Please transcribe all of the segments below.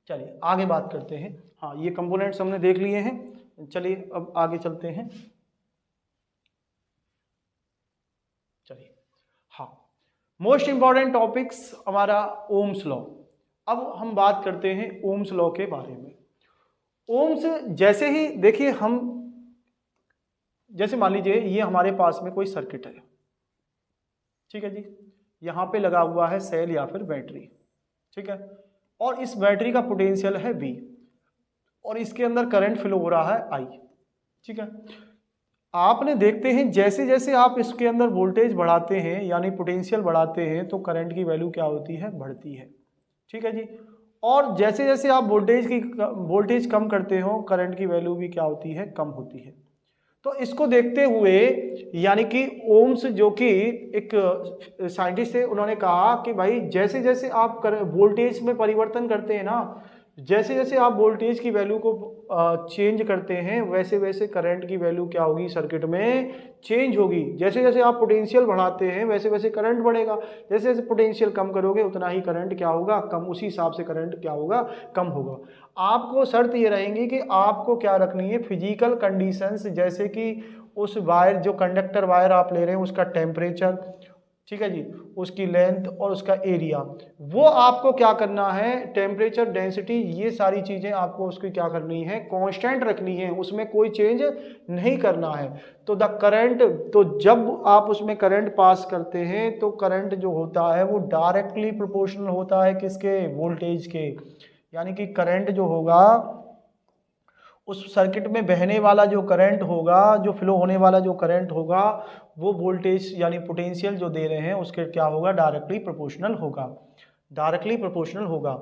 चलिए आगे बात करते हैं। हाँ, ये कंपोनेंट्स हमने देख लिए हैं। चलिए अब आगे चलते हैं। चलिए, हाँ, मोस्ट इंपॉर्टेंट टॉपिक्स हमारा ओम्स लॉ। अब हम बात करते हैं ओम्स लॉ के बारे में। ओम्स जैसे ही देखिए हम, जैसे मान लीजिए ये हमारे पास में कोई सर्किट है, ठीक है जी, यहाँ पे लगा हुआ है सेल या फिर बैटरी, ठीक है, और इस बैटरी का पोटेंशियल है V और इसके अंदर करंट फ्लो हो रहा है I, ठीक है। आपने देखते हैं जैसे जैसे आप इसके अंदर वोल्टेज बढ़ाते हैं यानी पोटेंशियल बढ़ाते हैं तो करंट की वैल्यू क्या होती है, बढ़ती है, ठीक है जी। और जैसे जैसे आप वोल्टेज कम करते हो करंट की वैल्यू भी क्या होती है, कम होती है। तो इसको देखते हुए यानी कि ओम्स जो कि एक साइंटिस्ट थे, उन्होंने कहा कि भाई जैसे जैसे आप वोल्टेज में परिवर्तन करते हैं ना, जैसे जैसे आप वोल्टेज की वैल्यू को चेंज करते हैं वैसे वैसे करंट की वैल्यू क्या होगी, सर्किट में चेंज होगी। जैसे जैसे आप पोटेंशियल बढ़ाते हैं वैसे वैसे करंट बढ़ेगा, जैसे जैसे पोटेंशियल कम करोगे उतना ही करंट क्या होगा, कम, उसी हिसाब से करंट क्या होगा, कम होगा। आपको शर्त ये रहेंगी कि आपको क्या रखनी है, फिजिकल कंडीशंस, जैसे कि उस वायर, जो कंडक्टर वायर आप ले रहे हैं उसका टेम्परेचर, ठीक है जी, उसकी लेंथ और उसका एरिया, वो आपको क्या करना है, टेम्परेचर, डेंसिटी, ये सारी चीज़ें आपको उसकी क्या करनी है, कांस्टेंट रखनी है, उसमें कोई चेंज नहीं करना है। तो द करंट, तो जब आप उसमें करंट पास करते हैं तो करंट जो होता है वो डायरेक्टली प्रोपोर्शनल होता है किसके, वोल्टेज के। यानी कि करंट जो होगा, उस सर्किट में बहने वाला जो करंट होगा, जो फ्लो होने वाला जो करंट होगा, वो वोल्टेज यानी पोटेंशियल जो दे रहे हैं उसके क्या होगा, डायरेक्टली प्रोपोर्शनल होगा, डायरेक्टली प्रोपोर्शनल होगा।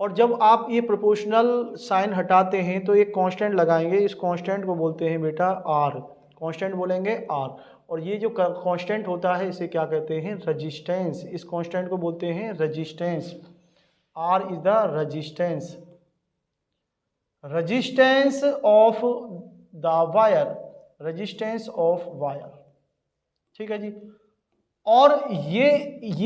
और जब आप ये प्रोपोर्शनल साइन हटाते हैं तो एक कांस्टेंट लगाएंगे, इस कांस्टेंट को बोलते हैं बेटा आर, कांस्टेंट बोलेंगे आर। और ये जो कांस्टेंट होता है इसे क्या कहते हैं, रेजिस्टेंस, इस कांस्टेंट को बोलते हैं resistance. R is the resistance, resistance of the wire, resistance of wire, ठीक है जी। और ये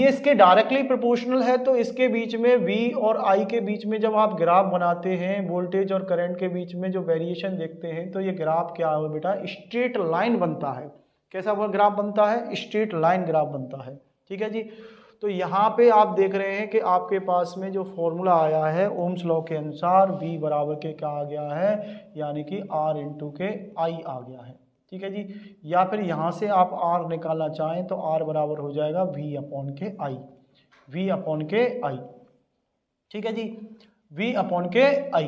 इसके डायरेक्टली प्रोपोर्शनल है, तो इसके बीच में V और I के बीच में जब आप ग्राफ बनाते हैं, वोल्टेज और करंट के बीच में जो वेरिएशन देखते हैं, तो ये ग्राफ क्या है बेटा, स्ट्रेट लाइन बनता है। कैसा वो ग्राफ बनता है, स्ट्रेट लाइन ग्राफ बनता है, ठीक है जी। तो यहाँ पे आप देख रहे हैं कि आपके पास में जो फॉर्मूला आया है ओम्स लॉ के अनुसार, V बराबर के क्या आ गया है, यानी कि R इंटू के I आ गया है, ठीक है जी। या फिर यहाँ से आप R निकालना चाहें तो R बराबर हो जाएगा V अपॉन के I, V अपॉन के I, ठीक है जी, V अपॉन के I,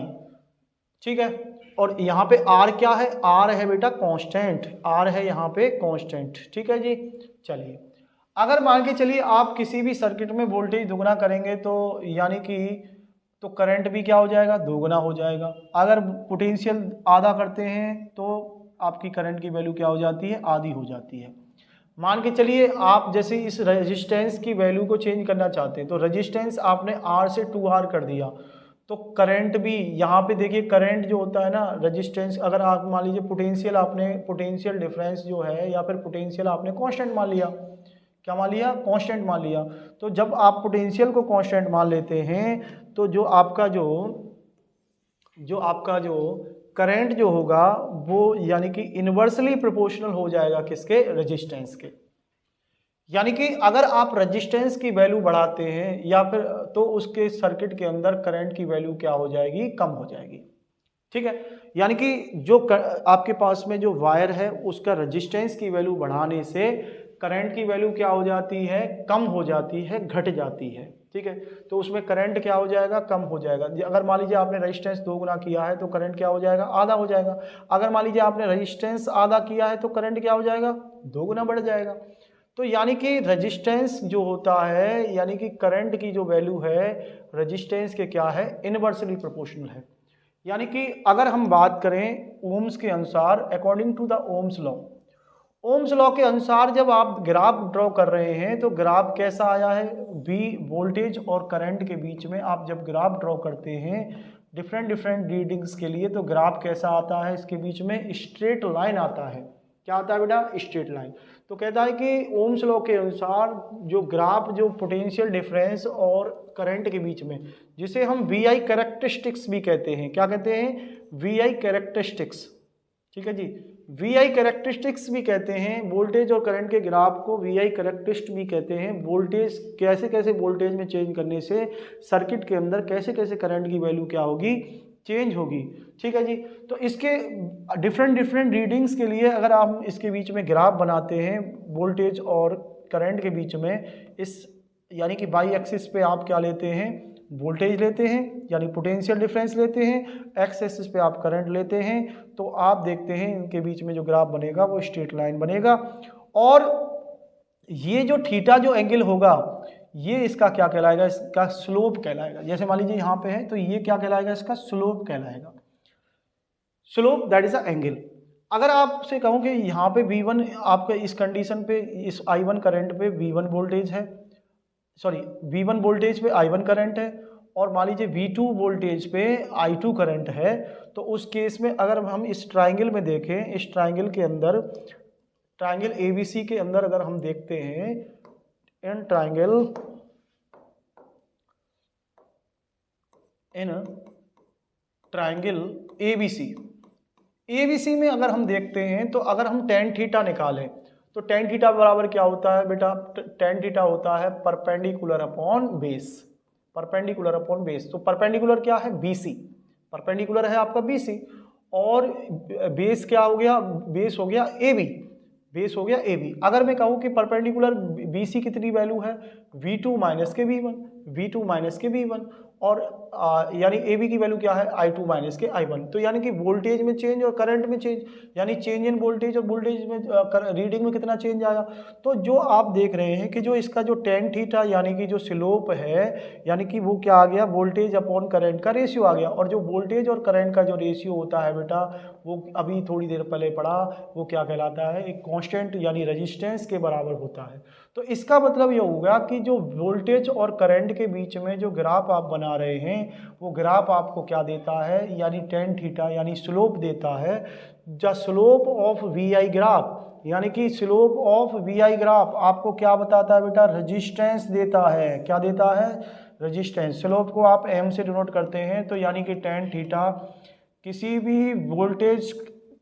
ठीक है। और यहाँ पे R क्या है, R है बेटा कांस्टेंट, R है यहाँ पे कांस्टेंट, ठीक है जी। चलिए, अगर मान के चलिए आप किसी भी सर्किट में वोल्टेज दोगुना करेंगे तो यानी कि तो करंट भी क्या हो जाएगा, दोगुना हो जाएगा। अगर पोटेंशियल आधा करते हैं तो आपकी करंट की वैल्यू क्या हो जाती है, आधी हो जाती है। मान के चलिए आप जैसे इस रेजिस्टेंस की वैल्यू को चेंज करना चाहते हैं, तो रेजिस्टेंस आपने R से 2R कर दिया, तो करंट भी यहाँ पे देखिए, करंट जो होता है ना, रेजिस्टेंस, अगर आप मान लीजिए पोटेंशियल, आपने पोटेंशियल डिफरेंस जो है या फिर पोटेंशियल आपने कांस्टेंट मान लिया, क्या मान लिया, कांस्टेंट मान लिया। तो जब आप पोटेंशियल को कांस्टेंट मान लेते हैं तो जो आपका जो करंट जो होगा वो यानी कि इन्वर्सली प्रोपोर्शनल हो जाएगा किसके, रेजिस्टेंस के। यानी कि अगर आप रेजिस्टेंस की वैल्यू बढ़ाते हैं या फिर, तो उसके सर्किट के अंदर करंट की वैल्यू क्या हो जाएगी, कम हो जाएगी, ठीक है। यानी कि जो आपके पास में जो वायर है उसका रेजिस्टेंस की वैल्यू बढ़ाने से करंट की वैल्यू क्या हो जाती है, कम हो जाती है, घट जाती है, ठीक है। तो उसमें करंट क्या हो जाएगा, कम हो जाएगा। अगर मान लीजिए आपने रेजिस्टेंस दोगुना किया है तो करंट क्या हो जाएगा, आधा हो जाएगा। अगर मान लीजिए आपने रेजिस्टेंस आधा किया है तो करंट क्या हो जाएगा, दोगुना बढ़ जाएगा। तो यानी कि रेजिस्टेंस जो होता है, यानी कि करंट की जो वैल्यू है रेजिस्टेंस के क्या है, इनवर्सली प्रोपोर्शनल है। यानी कि अगर हम बात करें ओम्स के अनुसार, according to the Ohm's law, Ohm's law के अनुसार जब आप ग्राफ ड्रॉ कर रहे हैं तो ग्राफ कैसा आया है, V वोल्टेज और करंट के बीच में आप जब ग्राफ ड्रॉ करते हैं डिफरेंट रीडिंग्स के लिए, तो ग्राफ कैसा आता है, इसके बीच में स्ट्रेट लाइन आता है। क्या आता है बेटा, स्ट्रेट लाइन। तो कहता है कि ओम्स लॉ के अनुसार जो ग्राफ जो पोटेंशियल डिफरेंस और करंट के बीच में, जिसे हम वी आई कैरेक्टरिस्टिक्स भी कहते हैं, क्या कहते हैं, वी आई कैरेक्टरिस्टिक्स, ठीक है जी, वी आई कैरेक्टरिस्टिक्स भी कहते हैं, वोल्टेज और करंट के ग्राफ को वी आई कैरेक्टरिस्टिक भी कहते हैं। वोल्टेज कैसे कैसे वोल्टेज में चेंज करने से सर्किट के अंदर कैसे कैसे करंट की वैल्यू क्या होगी, चेंज होगी, ठीक है जी। तो इसके डिफरेंट डिफरेंट रीडिंग्स के लिए अगर हम इसके बीच में ग्राफ बनाते हैं वोल्टेज और करंट के बीच में, इस यानी कि बाई एक्सिस पे आप क्या लेते हैं, वोल्टेज लेते हैं यानी पोटेंशियल डिफरेंस लेते हैं, एक्स एक्सिस पे आप करंट लेते हैं, तो आप देखते हैं इनके बीच में जो ग्राफ बनेगा वो स्ट्रेट लाइन बनेगा। और ये जो थीटा जो एंगल होगा ये इसका क्या कहलाएगा, इसका स्लोप कहलाएगा। जैसे मान लीजिए यहाँ पे है तो ये क्या कहलाएगा, इसका स्लोप कहलाएगा। Slope that is a angle. अगर आपसे कहूँ कि यहाँ पे V1 आपका इस कंडीशन पे, इस I1 करंट पे V1 वोल्टेज है, सॉरी V1 वोल्टेज पे I1 करंट है, और मान लीजिए V2 वोल्टेज पे I2 करंट है, तो उस केस में अगर हम इस ट्राइंगल में देखें, इस ट्राइंगल के अंदर, ट्राइंगल ABC के अंदर अगर हम देखते हैं, इन ट्राइंगल ABC में अगर हम देखते हैं तो अगर हम tan थीटा निकालें तो tan थीटा बराबर क्या होता है बेटा, tan थीटा होता है perpendicular upon base, perpendicular upon base. तो परपेंडिकुलर क्या है, BC, परपेंडिकुलर है आपका BC, और बेस क्या हो गया, बेस हो गया AB, बेस हो गया AB। अगर मैं कहूँ कि परपेंडिकुलर BC कितनी वैल्यू है, V2 माइनस के V1, V2 माइनस के V1, और यानी AB की वैल्यू क्या है, I2 माइनस के I1। तो यानी कि वोल्टेज में चेंज और करंट में चेंज, यानी चेंज इन वोल्टेज और वोल्टेज में रीडिंग में कितना चेंज आया। तो जो आप देख रहे हैं कि जो इसका जो tan थीटा यानी कि जो स्लोप है, यानी कि वो क्या आ गया, वोल्टेज अपॉन करंट का रेशियो आ गया। और जो वोल्टेज और करंट का जो रेशियो होता है बेटा, वो अभी थोड़ी देर पहले पढ़ा, वो क्या कहलाता है, एक कांस्टेंट यानी रेजिस्टेंस के बराबर होता है। तो इसका मतलब ये होगा कि जो वोल्टेज और करंट के बीच में जो ग्राफ आप बना रहे हैं, वो ग्राफ आपको क्या देता है, यानी tan थीटा यानी स्लोप देता है। The slope of V I graph, यानी कि slope of V I graph आपको क्या बताता है बेटा, रेजिस्टेंस देता है। क्या देता है, रेजिस्टेंस। स्लोप को आप m से डिनोट करते हैं, तो यानी कि tan थीटा किसी भी वोल्टेज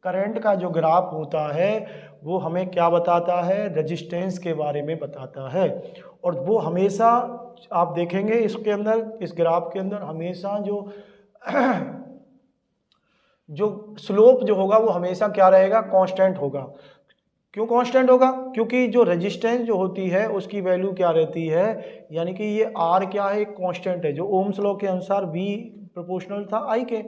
करंट का जो ग्राफ होता है वो हमें क्या बताता है, रेजिस्टेंस के बारे में बताता है। और वो हमेशा आप देखेंगे इसके अंदर, इस ग्राफ के अंदर हमेशा जो जो स्लोप जो होगा वो हमेशा क्या रहेगा, कांस्टेंट होगा। क्यों कांस्टेंट होगा, क्योंकि जो रेजिस्टेंस जो होती है उसकी वैल्यू क्या रहती है, यानी कि ये R क्या है, एक कांस्टेंट है। जो ओम्स लॉ के अनुसार V प्रोपोर्शनल था I के,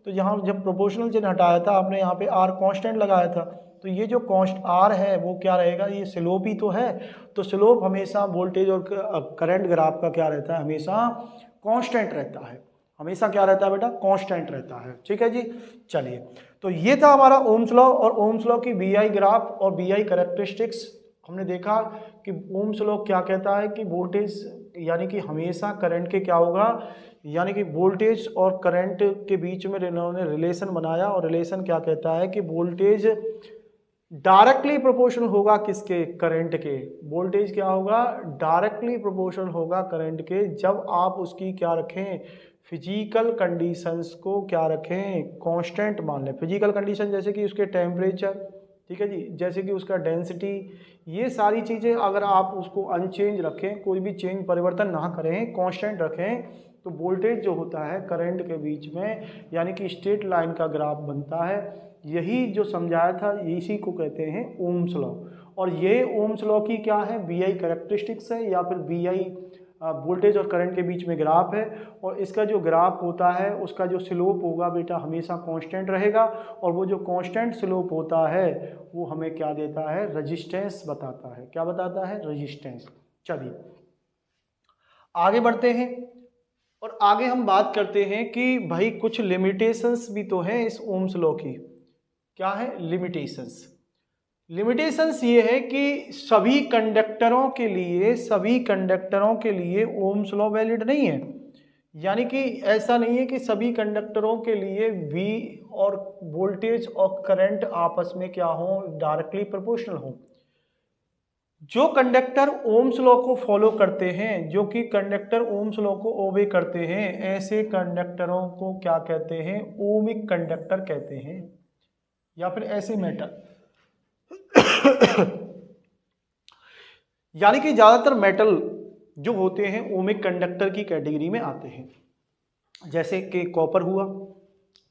तो यहाँ जब प्रोपोर्शनल चिन्ह हटाया था आपने, यहाँ पे R कांस्टेंट लगाया था। तो ये जो R है वो क्या रहेगा, ये स्लोप ही तो है। तो स्लोप हमेशा वोल्टेज और करंट ग्राफ का क्या रहता है, हमेशा कांस्टेंट रहता है। हमेशा क्या रहता है बेटा, कांस्टेंट रहता है। ठीक है जी, चलिए, तो ये था हमारा ओम्स लॉ और ओम्स लॉ की वी आई ग्राफ और वी आई कैरेक्टरिस्टिक्स। हमने देखा कि ओम्स लॉ क्या कहता है कि वोल्टेज यानी कि हमेशा करंट के क्या होगा, यानी कि वोल्टेज और करंट के बीच में इन्होंने रिलेशन बनाया, और रिलेशन क्या कहता है कि वोल्टेज डायरेक्टली प्रोपोर्शनल होगा किसके, करंट के। वोल्टेज क्या होगा, डायरेक्टली प्रोपोर्शनल होगा करंट के, जब आप उसकी क्या रखें, फिजिकल कंडीशंस को क्या रखें, कांस्टेंट मान लें। फिजिकल कंडीशन जैसे कि उसके टेम्परेचर, ठीक है जी, जैसे कि उसका डेंसिटी, ये सारी चीज़ें अगर आप उसको अनचेंज रखें, कोई भी चेंज परिवर्तन ना करें, कांस्टेंट रखें, तो वोल्टेज जो होता है करंट के बीच में यानी कि स्ट्रेट लाइन का ग्राफ बनता है। यही जो समझाया था इसी को कहते हैं ओम्स लॉ। और ये ओम्स लॉ की क्या है, वी आई कैरेक्टरिस्टिक्स है, या फिर वी आई वोल्टेज और करंट के बीच में ग्राफ है। और इसका जो ग्राफ होता है उसका जो स्लोप होगा बेटा हमेशा कांस्टेंट रहेगा, और वो जो कांस्टेंट स्लोप होता है वो हमें क्या देता है, रेजिस्टेंस बताता है। क्या बताता है, रेजिस्टेंस। चलिए आगे बढ़ते हैं, और आगे हम बात करते हैं कि भाई कुछ लिमिटेशंस भी तो हैं इस ओम्स लॉ की। क्या है लिमिटेशंस, लिमिटेशंस ये है कि सभी कंडक्टरों के लिए ओम्स लॉ वैलिड नहीं है। यानी कि ऐसा नहीं है कि सभी कंडक्टरों के लिए V और वोल्टेज और करंट आपस में क्या हो, डायरेक्टली प्रोपोर्शनल हो। जो कंडक्टर ओम्स लॉ को फॉलो करते हैं, जो कि कंडक्टर ओम्स लॉ को ओबे करते हैं, ऐसे कंडक्टरों को क्या कहते हैं? ओमिक कंडक्टर कहते हैं, या फिर ऐसे मेटल यानी कि ज्यादातर मेटल जो होते हैं ओमिक कंडक्टर की कैटेगरी में आते हैं, जैसे कि कॉपर हुआ,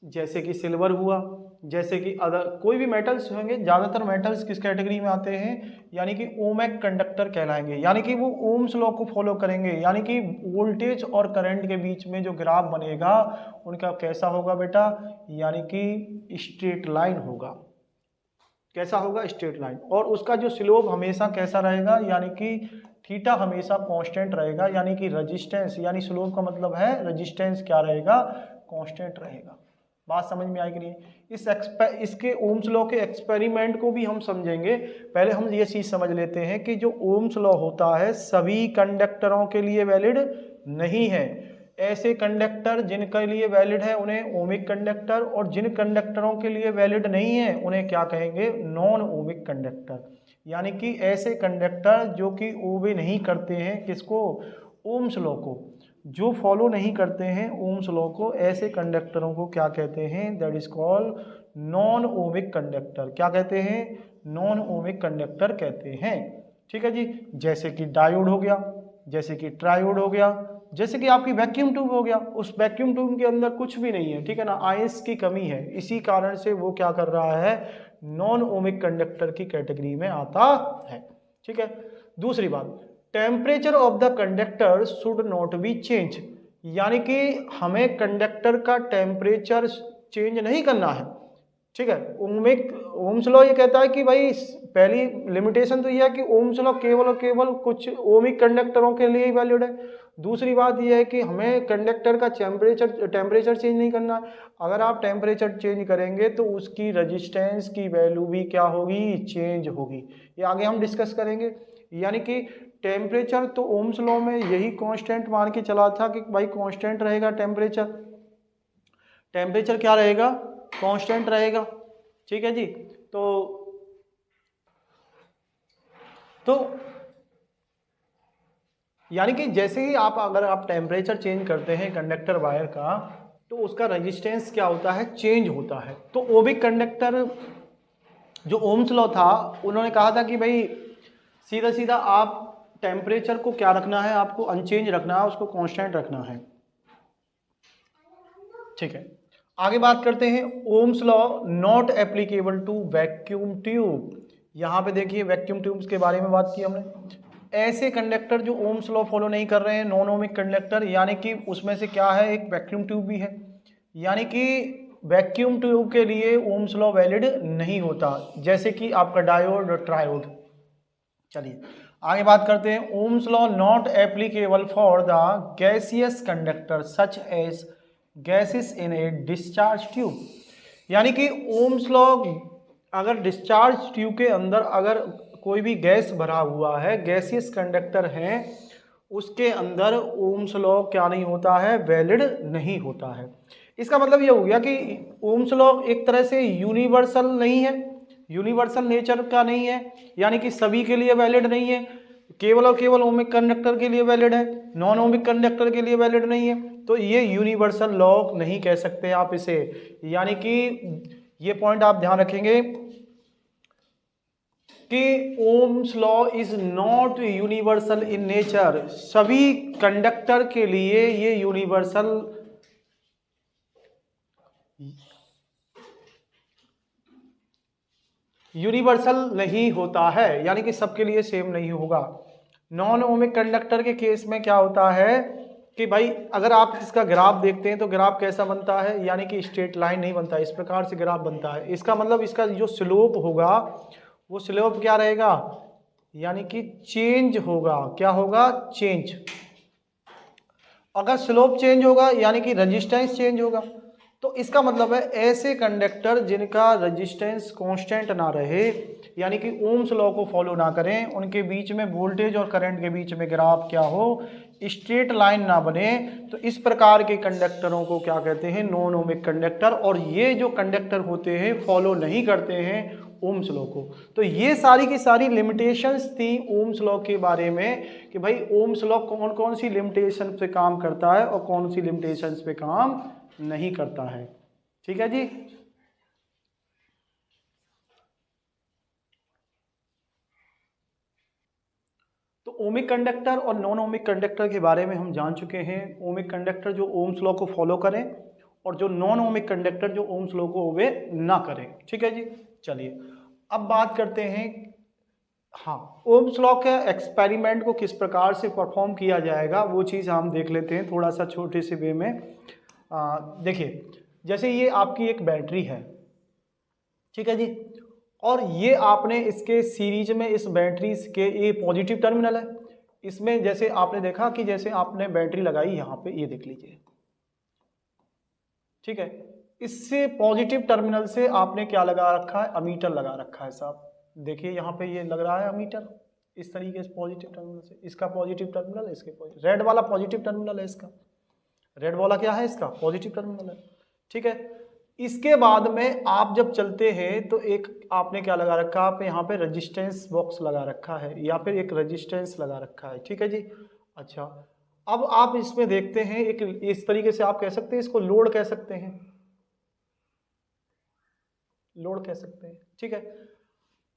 जैसे कि सिल्वर हुआ, जैसे कि अदर कोई भी मेटल्स होंगे, ज्यादातर मेटल्स किस कैटेगरी में आते हैं? यानी कि ओमिक कंडक्टर कहलाएंगे, यानी कि वो ओम्स लॉ को फॉलो करेंगे, यानी कि वोल्टेज और करंट के बीच में जो ग्राफ बनेगा उनका कैसा होगा बेटा? यानी कि स्ट्रेट लाइन होगा। कैसा होगा? Straight line. और उसका जो स्लोप हमेशा कैसा रहेगा? यानी कि थीटा हमेशा कांस्टेंट रहेगा, यानी कि रेजिस्टेंस, यानी स्लोप का मतलब है रेजिस्टेंस क्या रहेगा? कांस्टेंट रहेगा। बात समझ में आई कि नहीं? इसके ओम्स लॉ के एक्सपेरिमेंट को भी हम समझेंगे। पहले हम ये चीज समझ लेते हैं कि जो ओम्स लॉ होता है सभी कंडक्टरों के लिए वैलिड नहीं है। ऐसे कंडक्टर जिनके लिए वैलिड है उन्हें ओमिक कंडक्टर, और जिन कंडक्टरों के लिए वैलिड नहीं है उन्हें क्या कहेंगे? Non ohmic conductor. यानी कि ऐसे कंडक्टर जो कि ओबे नहीं करते हैं किसको? ओम्स लॉ को, जो फॉलो नहीं करते हैं ओम्स लॉ को, ऐसे कंडक्टरों को क्या कहते हैं? That is called non ohmic conductor. क्या कहते हैं? नॉन ओमिक कंडक्टर कहते हैं। ठीक है जी। जैसे कि डायोड हो गया, जैसे कि ट्रायोड हो गया, जैसे कि आपकी वैक्यूम ट्यूब हो गया। उस वैक्यूम ट्यूब के अंदर कुछ भी नहीं है, ठीक है ना, आयंस की कमी है, इसी कारण से वो क्या कर रहा है? नॉन ओमिक कंडक्टर की कैटेगरी में आता है। ठीक है। दूसरी बात, temperature of the conductor should not be change, यानी कि हमें कंडक्टर का टेम्परेचर चेंज नहीं करना है। ठीक है। ओम्स लॉ ये कहता है कि भाई पहली लिमिटेशन तो ये है कि ओम्स लॉ केवल और केवल कुछ ओमिक कंडक्टरों के लिए ही वैलिड है। दूसरी बात यह है कि हमें कंडक्टर का टेम्परेचर चेंज नहीं करना है। अगर आप टेम्परेचर चेंज करेंगे तो उसकी रेजिस्टेंस की वैल्यू भी क्या होगी? चेंज होगी। ये आगे हम डिस्कस करेंगे। यानी कि टेम्परेचर तो ओम्स लॉ में यही कांस्टेंट मान के चला था कि भाई कांस्टेंट रहेगा टेम्परेचर। टेम्परेचर क्या रहेगा? कांस्टेंट रहेगा। ठीक है जी। तो यानी कि जैसे ही अगर आप टेम्परेचर चेंज करते हैं कंडक्टर वायर का, तो उसका रेजिस्टेंस क्या होता है? चेंज होता है। तो ओमिक कंडक्टर जो ओम्स लॉ था उन्होंने कहा था कि भाई सीधा सीधा आप टेम्परेचर को क्या रखना है? आपको अनचेंज रखना है, उसको कांस्टेंट रखना है। ठीक है। आगे बात करते हैं Ohm's law not applicable to vacuum tube. यहां पे देखिए वैक्यूम ट्यूब्स के बारे में बात की हमने। ऐसे कंडक्टर जो ओम्स लॉ फॉलो नहीं कर रहे हैं, नॉन ओमिक कंडक्टर, यानी कि उसमें से क्या है? एक वैक्यूम ट्यूब भी है। यानी कि वैक्यूम ट्यूब के लिए ओम्स लॉ वैलिड नहीं होता, जैसे कि आपका डायोड और ट्रायोड। चलिए आगे बात करते हैं। Ohm's law not applicable for the gaseous conductor such as gases in a discharge tube. यानी कि ओम्स लॉ अगर डिस्चार्ज ट्यूब के अंदर अगर कोई भी गैस भरा हुआ है, गैसियस कंडक्टर है, उसके अंदर ओम्स लॉ क्या नहीं होता है? वैलिड नहीं होता है। इसका मतलब ये हो गया कि ओम्स लॉ एक तरह से यूनिवर्सल नहीं है, यूनिवर्सल नेचर का नहीं है, यानी कि सभी के लिए वैलिड नहीं है, केवल और केवल ओमिक कंडक्टर के लिए वैलिड है, नॉन ओमिक कंडक्टर के लिए वैलिड नहीं है। तो ये यूनिवर्सल लॉ नहीं कह सकते आप इसे। यानी कि ये पॉइंट आप ध्यान रखेंगे कि Ohm's law is not universal in nature. सभी कंडक्टर के लिए ये यूनिवर्सल नहीं होता है, यानी कि सबके लिए सेम नहीं होगा। नॉन ओमिक कंडक्टर के केस में क्या होता है कि भाई अगर आप इसका ग्राफ देखते हैं तो ग्राफ कैसा बनता है? यानी कि स्ट्रेट लाइन नहीं बनता, इस प्रकार से ग्राफ बनता है। इसका मतलब इसका जो स्लोप होगा वो स्लोप क्या रहेगा? यानी कि चेंज होगा। क्या होगा? चेंज। अगर स्लोप चेंज होगा यानी कि रेजिस्टेंस चेंज होगा। तो इसका मतलब है ऐसे कंडक्टर जिनका रेजिस्टेंस कांस्टेंट ना रहे, यानी कि ओम्स लॉ को फॉलो ना करें, उनके बीच में वोल्टेज और करंट के बीच में ग्राफ क्या हो? स्ट्रेट लाइन ना बने, तो इस प्रकार के कंडक्टरों को क्या कहते हैं? Non ohmic conductor. और ये जो कंडक्टर होते हैं फॉलो नहीं करते हैं ओम्स लॉ को। तो ये सारी की सारी लिमिटेशंस थी ओम्स लॉ के बारे में कि भाई ओम्स लॉ कौन कौन सी लिमिटेशन पे काम करता है और कौन सी लिमिटेशंस पे काम नहीं करता है। ठीक है जी। तो ओमिक कंडक्टर और नॉन ओमिक कंडक्टर के बारे में हम जान चुके हैं। ओमिक कंडक्टर जो ओम्स लॉ को फॉलो करें और जो नॉन ओमिक कंडक्टर जो ओम्स लॉ को ओबे ना करें। ठीक है जी। चलिए अब बात करते हैं, हाँ, ओम्स लॉ के एक्सपेरिमेंट को किस प्रकार से परफॉर्म किया जाएगा वो चीज़ हम देख लेते हैं थोड़ा सा छोटे से वे में। देखिए जैसे ये आपकी एक बैटरी है, ठीक है जी, और ये आपने इसके सीरीज में इस बैटरी के ये पॉजिटिव टर्मिनल है, इसमें जैसे आपने देखा कि जैसे आपने बैटरी लगाई यहाँ पे, ये देख लीजिए, ठीक है, इससे पॉजिटिव टर्मिनल से आपने क्या लगा रखा है, अमीटर लगा रखा है साहब। देखिए यहाँ पे ये लग रहा है अमीटर, इस तरीके से पॉजिटिव टर्मिनल से, इसका पॉजिटिव टर्मिनल है, इसके पॉजिटिव, रेड वाला पॉजिटिव टर्मिनल है इसका, रेड वाला क्या है इसका पॉजिटिव टर्मिनल है। ठीक है, इसके बाद में आप जब चलते हैं तो एक आपने क्या लगा रखा है, आप यहाँ पे रेजिस्टेंस बॉक्स लगा रखा है या फिर एक रेजिस्टेंस लगा रखा है। ठीक है जी। अच्छा, अब आप इसमें देखते हैं एक इस तरीके से आप कह सकते हैं, इसको लोड कह सकते हैं, लोड कह सकते हैं। ठीक है,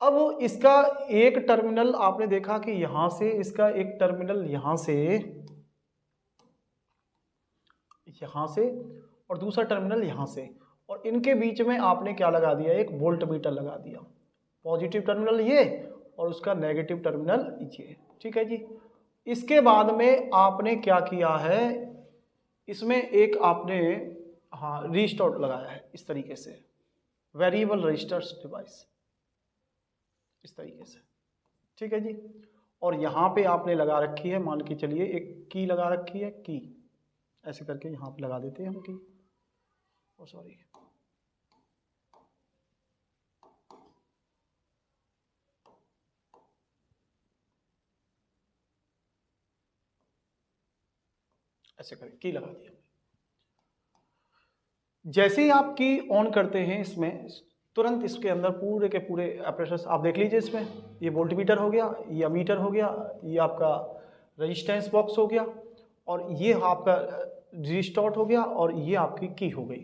अब इसका एक टर्मिनल आपने देखा कि यहां से, इसका एक टर्मिनल यहां से और दूसरा टर्मिनल यहां से, और इनके बीच में आपने क्या लगा दिया, एक वोल्ट मीटर लगा दिया, पॉजिटिव टर्मिनल ये और उसका नेगेटिव टर्मिनल ये। ठीक है जी। इसके बाद में आपने क्या किया है, इसमें एक आपने रजिस्टर लगाया है इस तरीके से, वेरिएबल रजिस्टर्स डिवाइस इस तरीके से। ठीक है जी। और यहाँ पे आपने लगा रखी है, मान के चलिए एक की लगा रखी है, की ऐसे करके यहाँ पे लगा देते हैं हम की, ओ सॉरी, ऐसे करके की लगा दिया। जैसे ही आप की ऑन करते हैं इसमें, तुरंत इसके अंदर पूरे के पूरे ऑपरेशंस आप देख लीजिए, इसमें ये वोल्टमीटर हो गया, ये अमीटर हो गया, ये आपका रेजिस्टेंस बॉक्स हो गया, और ये आपका रिस्टार्ट हो गया, और ये आपकी की हो गई।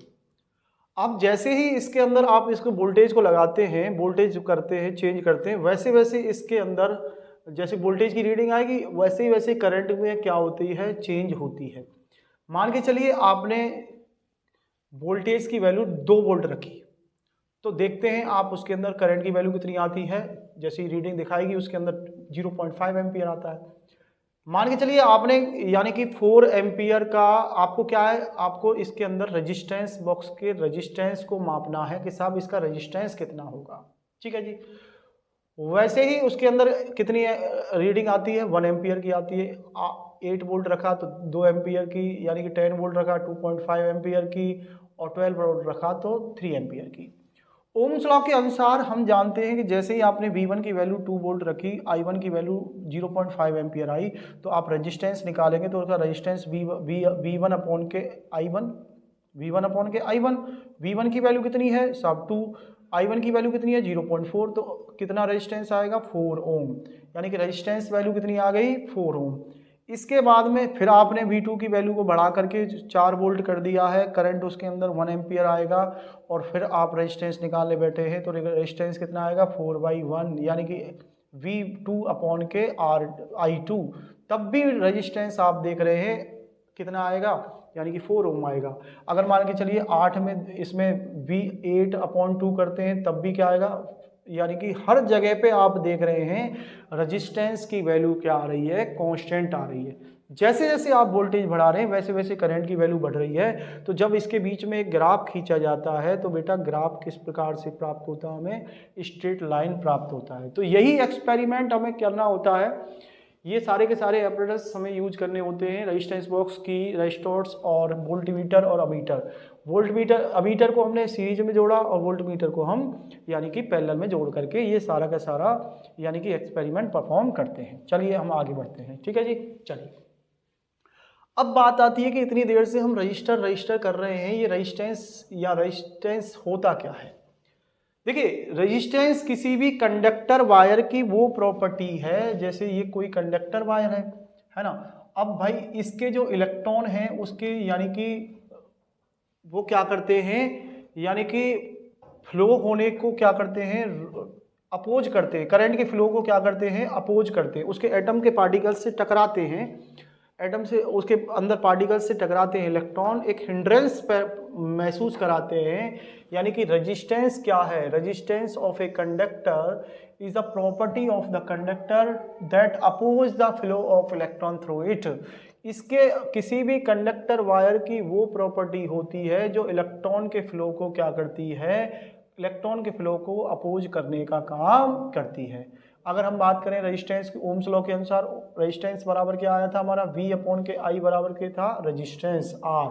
अब जैसे ही इसके अंदर आप इसको वोल्टेज को लगाते हैं, वोल्टेज करते हैं, चेंज करते हैं, वैसे वैसे इसके अंदर जैसे वोल्टेज की रीडिंग आएगी वैसे ही वैसे करंट में क्या होती है, चेंज होती है। मान के चलिए आपने वोल्टेज की वैल्यू 2 वोल्ट रखी, तो देखते हैं आप उसके अंदर करंट की वैल्यू कितनी आती है। जैसी रीडिंग दिखाएगी उसके अंदर 0.5 एम्पियर आता है। मान के चलिए आपने यानी कि 4 एम्पियर का आपको क्या है, आपको इसके अंदर रेजिस्टेंस बॉक्स के रेजिस्टेंस को मापना है कि साहब इसका रेजिस्टेंस कितना होगा। ठीक है जी। वैसे ही उसके अंदर कितनी रीडिंग आती है, 1 एम्पियर की आती है। 8 वोल्ट रखा तो 2 एम्पियर की, यानी कि 10 वोल्ट रखा 2.5 एम्पियर की, और 12 वोल्ट रखा तो 3 एम्पियर की। ओम्स लॉ के अनुसार हम जानते हैं कि जैसे ही आपने V1 की वैल्यू 2 वोल्ट रखी, I1 की वैल्यू 0.5 एम्पियर आई, तो आप रेजिस्टेंस निकालेंगे तो उसका रेजिस्टेंस V1 अपॉन के I1, V1 अपॉन के I1, V1 की वैल्यू कितनी है साहब 2, I1 की वैल्यू कितनी है 0.4, तो कितना रेजिस्टेंस आएगा 4 ओम, यानी कि रेजिस्टेंस वैल्यू कितनी आ गई 4 ओम। इसके बाद में फिर आपने V2 की वैल्यू को बढ़ा करके 4 वोल्ट कर दिया है, करंट उसके अंदर 1 एम्पियर आएगा, और फिर आप रेजिस्टेंस निकालने बैठे हैं तो रेजिस्टेंस कितना आएगा 4/1, यानी कि V2 अपॉन के I2, तब भी रेजिस्टेंस आप देख रहे हैं कितना आएगा, यानी कि 4 ओम आएगा। अगर मान के चलिए 8 में इसमें V8 अपॉन 2 करते हैं तब भी क्या आएगा, यानी कि हर जगह पे आप देख रहे हैं रेजिस्टेंस की वैल्यू क्या आ रही है, कांस्टेंट आ रही है। जैसे जैसे आप वोल्टेज बढ़ा रहे हैं वैसे वैसे करंट की वैल्यू बढ़ रही है। तो जब इसके बीच में एक ग्राफ खींचा जाता है तो बेटा ग्राफ किस प्रकार से प्राप्त होता है, हमें स्ट्रेट लाइन प्राप्त होता है। तो यही एक्सपेरिमेंट हमें करना होता है। ये सारे के सारे एपरेटस हमें यूज करने होते हैं, रेजिस्टेंस बॉक्स की, रेजिस्टर्स और वोल्टमीटर और अमीटर। वोल्टमीटर अमीटर को हमने सीरीज में जोड़ा और वोल्टमीटर को हम यानी कि पैरेलल में जोड़ करके ये सारा का सारा यानी कि एक्सपेरिमेंट परफॉर्म करते हैं। चलिए हम आगे बढ़ते हैं। ठीक है जी। चलिए अब बात आती है कि इतनी देर से हम रजिस्टर कर रहे हैं, ये रेजिस्टेंस या रेजिस्टेंस होता क्या है। देखिए, रेजिस्टेंस किसी भी कंडक्टर वायर की वो प्रॉपर्टी है, जैसे ये कोई कंडक्टर वायर है ना। अब भाई इसके जो इलेक्ट्रॉन हैं उसके यानी कि वो क्या करते हैं, यानी कि फ्लो होने को क्या करते हैं, अपोज करते हैं, करंट के फ्लो को क्या करते हैं, अपोज करते हैं, उसके एटम के पार्टिकल्स से टकराते हैं, एटम से उसके अंदर पार्टिकल्स से टकराते हैं, इलेक्ट्रॉन एक हिंड्रेंस महसूस कराते हैं। यानी कि रेजिस्टेंस क्या है, resistance of a conductor is the property of the conductor that oppose the flow of electron through it. इसके किसी भी कंडक्टर वायर की वो प्रॉपर्टी होती है जो इलेक्ट्रॉन के फ्लो को क्या करती है, इलेक्ट्रॉन के फ्लो को अपोज करने का काम करती है। अगर हम बात करें रेजिस्टेंस की, ओम्स लॉ के अनुसार रेजिस्टेंस बराबर क्या आया था हमारा, V अपॉन के I बराबर के था रेजिस्टेंस R।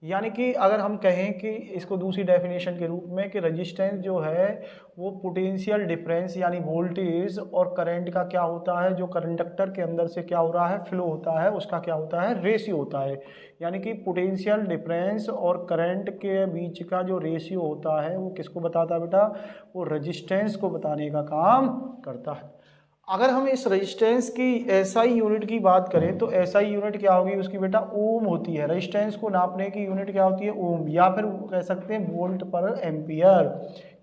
यानी कि अगर हम कहें कि इसको दूसरी डेफिनेशन के रूप में कि रेजिस्टेंस जो है वो पोटेंशियल डिफरेंस यानी वोल्टेज और करंट का क्या होता है, जो कंडक्टर के अंदर से क्या हो रहा है, फ्लो होता है, उसका क्या होता है, रेशियो होता है। यानी कि पोटेंशियल डिफरेंस और करंट के बीच का जो रेशियो होता है वो किसको बताता है बेटा, वो रेजिस्टेंस को बताने का काम करता है। अगर हम इस रेजिस्टेंस की एसआई यूनिट की बात करें तो एसआई यूनिट क्या होगी उसकी बेटा, ओम होती है। रेजिस्टेंस को नापने की यूनिट क्या होती है, ओम, या फिर कह सकते हैं वोल्ट पर एम्पियर।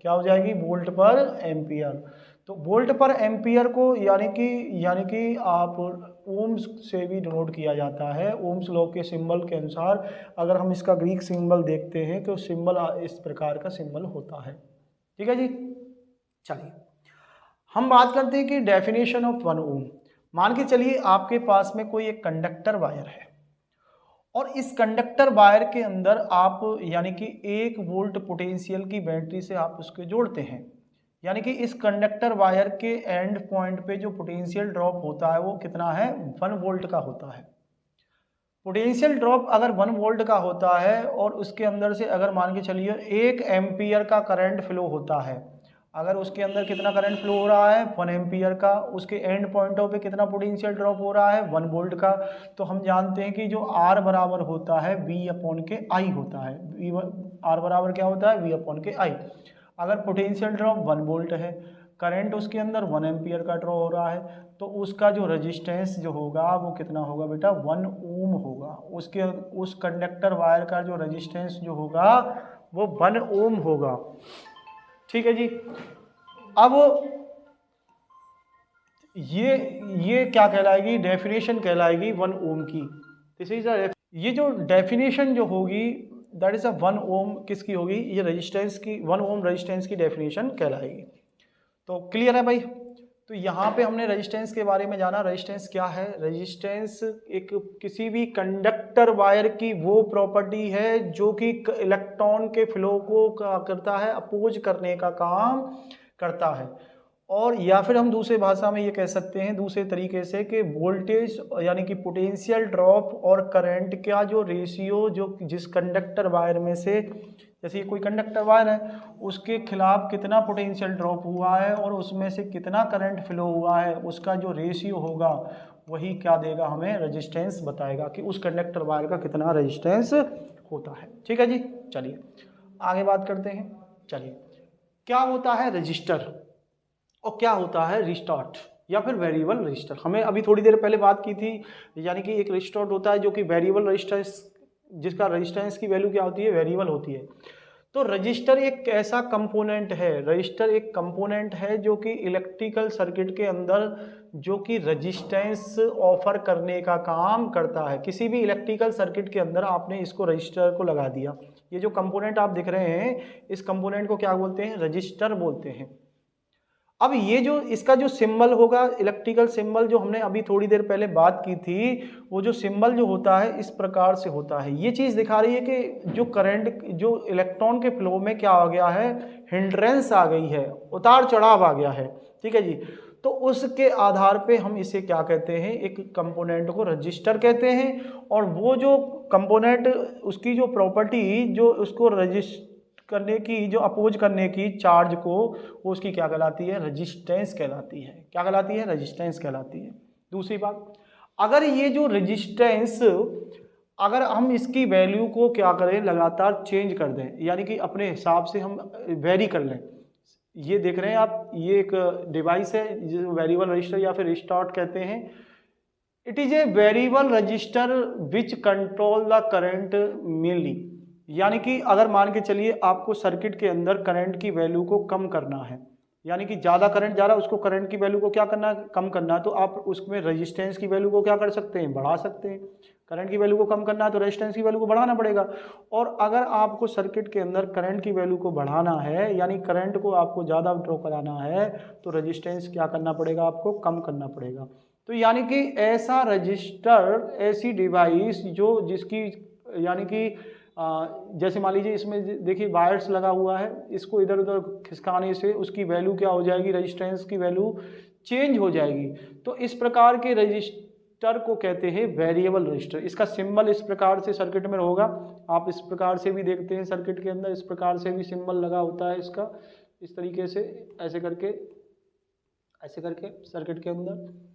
क्या हो जाएगी, वोल्ट पर एम्पियर। तो वोल्ट पर एम्पियर को यानी कि आप ओम्स से भी डिनोट किया जाता है। ओम्स लॉ के सिंबल के अनुसार अगर हम इसका ग्रीक सिंबल देखते हैं तो सिंबल इस प्रकार का सिंबल होता है। ठीक है जी, चलिए हम बात करते हैं कि डेफिनेशन ऑफ 1 ओम। मान के चलिए आपके पास में कोई एक कंडक्टर वायर है और इस कंडक्टर वायर के अंदर आप यानी कि 1 वोल्ट पोटेंशियल की बैटरी से आप उसके जोड़ते हैं। यानी कि इस कंडक्टर वायर के एंड पॉइंट पे जो पोटेंशियल ड्रॉप होता है वो कितना है, 1 वोल्ट का होता है। पोटेंशियल ड्रॉप अगर 1 वोल्ट का होता है और उसके अंदर से अगर मान के चलिए 1 एम्पियर का करंट फ्लो होता है, अगर उसके अंदर कितना करंट फ्लो हो रहा है, 1 एम्पियर का, उसके एंड पॉइंटों पे कितना पोटेंशियल ड्रॉप हो रहा है, 1 वोल्ट का, तो हम जानते हैं कि जो R बराबर होता है V अपॉन के I होता है। R बराबर क्या होता है, V अपॉन के I। अगर पोटेंशियल ड्रॉप 1 वोल्ट है, करंट उसके अंदर 1 एम्पियर का ड्रॉ हो रहा है, तो उसका जो रेजिस्टेंस जो होगा वो कितना होगा बेटा, 1 ओम होगा। उसके उस कंडक्टर वायर का जो रेजिस्टेंस जो होगा वो 1 ओम होगा। ठीक है जी। अब ये क्या कहलाएगी, डेफिनेशन कहलाएगी 1 ओम की। दिस इज ये जो डेफिनेशन जो होगी दैट इज 1 ओम किसकी होगी, ये रेजिस्टेंस की, 1 ओम रेजिस्टेंस की डेफिनेशन कहलाएगी। तो क्लियर है भाई। तो यहाँ पे हमने रेजिस्टेंस के बारे में जाना। रेजिस्टेंस क्या है, रेजिस्टेंस एक किसी भी कंडक्टर वायर की वो प्रॉपर्टी है जो कि इलेक्ट्रॉन के फ्लो को क्या करता है, अपोज करने का काम करता है। और या फिर हम दूसरे भाषा में ये कह सकते हैं दूसरे तरीके से कि वोल्टेज यानी कि पोटेंशियल ड्रॉप और करंट का जो रेशियो जो जिस कंडक्टर वायर में से, जैसे ये कोई कंडक्टर वायर है उसके खिलाफ कितना पोटेंशियल ड्रॉप हुआ है और उसमें से कितना करंट फ्लो हुआ है, उसका जो रेशियो होगा वही क्या देगा, हमें रेजिस्टेंस बताएगा कि उस कंडक्टर वायर का कितना रेजिस्टेंस होता है। ठीक है जी, चलिए आगे बात करते हैं। चलिए, क्या होता है रजिस्टर और क्या होता है रिस्टार्ट या फिर वेरिएबल रजिस्टर। हमें अभी थोड़ी देर पहले बात की थी, यानी कि एक रिस्टार्ट होता है जो कि वेरिएबल रजिस्टेंस, जिसका रेजिस्टेंस की वैल्यू क्या होती है, वेरिएबल होती है। तो रजिस्टर एक ऐसा कंपोनेंट है, रजिस्टर एक कंपोनेंट है जो कि इलेक्ट्रिकल सर्किट के अंदर जो कि रजिस्टेंस ऑफर करने का काम करता है। किसी भी इलेक्ट्रिकल सर्किट के अंदर आपने इसको रजिस्टर को लगा दिया, ये जो कंपोनेंट आप दिख रहे हैं इस कंपोनेंट को क्या बोलते हैं, रजिस्टर बोलते हैं। अब ये जो इसका जो सिंबल होगा, इलेक्ट्रिकल सिंबल जो हमने अभी थोड़ी देर पहले बात की थी, वो जो सिंबल जो होता है इस प्रकार से होता है। ये चीज़ दिखा रही है कि जो करंट जो इलेक्ट्रॉन के फ्लो में क्या आ गया है, हिंड्रेंस आ गई है, उतार चढ़ाव आ गया है। ठीक है जी। तो उसके आधार पे हम इसे क्या कहते हैं, एक कंपोनेंट को रजिस्टर कहते हैं। और वो जो कंपोनेंट उसकी जो प्रॉपर्टी जो उसको रजिस्टर करने की, जो अपोज करने की चार्ज को, वो उसकी क्या कहलाती है, रेजिस्टेंस कहलाती है। क्या कहलाती है, रेजिस्टेंस कहलाती है। दूसरी बात, अगर ये जो रेजिस्टेंस अगर हम इसकी वैल्यू को क्या करें, लगातार चेंज कर दें, यानी कि अपने हिसाब से हम वेरी कर लें, ये देख रहे हैं आप, ये एक डिवाइस है जिसे वेरिएबल रजिस्टर या फिर रिस्टार्ट कहते हैं। It is a variable register which control the current mainly, यानी कि अगर मान के चलिए आपको सर्किट के अंदर करंट की वैल्यू को कम करना है, यानी कि ज़्यादा करंट जा रहा है, उसको करंट की वैल्यू को क्या करना है, कम करना है, तो आप उसमें रेजिस्टेंस की वैल्यू को क्या कर सकते हैं, बढ़ा सकते हैं। करंट की वैल्यू को कम करना है तो रेजिस्टेंस की वैल्यू को बढ़ाना पड़ेगा। और अगर आपको सर्किट के अंदर करंट की वैल्यू को बढ़ाना है, यानी करंट को आपको ज़्यादा ड्रॉ कराना है, तो रेजिस्टेंस क्या करना पड़ेगा, आपको कम करना पड़ेगा। तो यानी कि ऐसा रजिस्टर, ऐसी डिवाइस जो जिसकी यानी कि जैसे मान लीजिए इसमें देखिए वायर्स लगा हुआ है, इसको इधर उधर खिसकाने से उसकी वैल्यू क्या हो जाएगी, रेजिस्टेंस की वैल्यू चेंज हो जाएगी। तो इस प्रकार के रजिस्टर को कहते हैं वेरिएबल रजिस्टर। इसका सिंबल इस प्रकार से सर्किट में होगा, आप इस प्रकार से भी देखते हैं सर्किट के अंदर, इस प्रकार से भी सिंबल लगा होता है इसका, इस तरीके से ऐसे करके सर्किट के अंदर।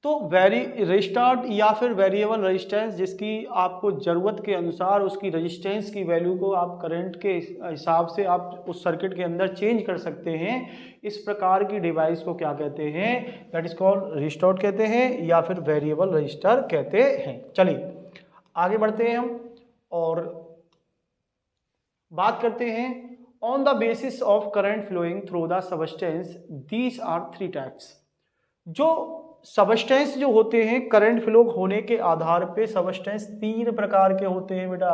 तो रजिस्टर्ड या फिर वेरिएबल रेजिस्टेंस, जिसकी आपको ज़रूरत के अनुसार उसकी रेजिस्टेंस की वैल्यू को आप करंट के हिसाब से आप उस सर्किट के अंदर चेंज कर सकते हैं। इस प्रकार की डिवाइस को क्या कहते हैं, दैट इज कॉल्ड रजिस्टर्ड कहते हैं या फिर वेरिएबल रजिस्टर कहते हैं। चलिए आगे बढ़ते हैं हम और बात करते हैं on the basis of current flowing through the substance, these are 3 types. जो सबस्टेंस जो होते हैं करंट फ्लो होने के आधार पे, सबस्टेंस 3 प्रकार के होते हैं बेटा।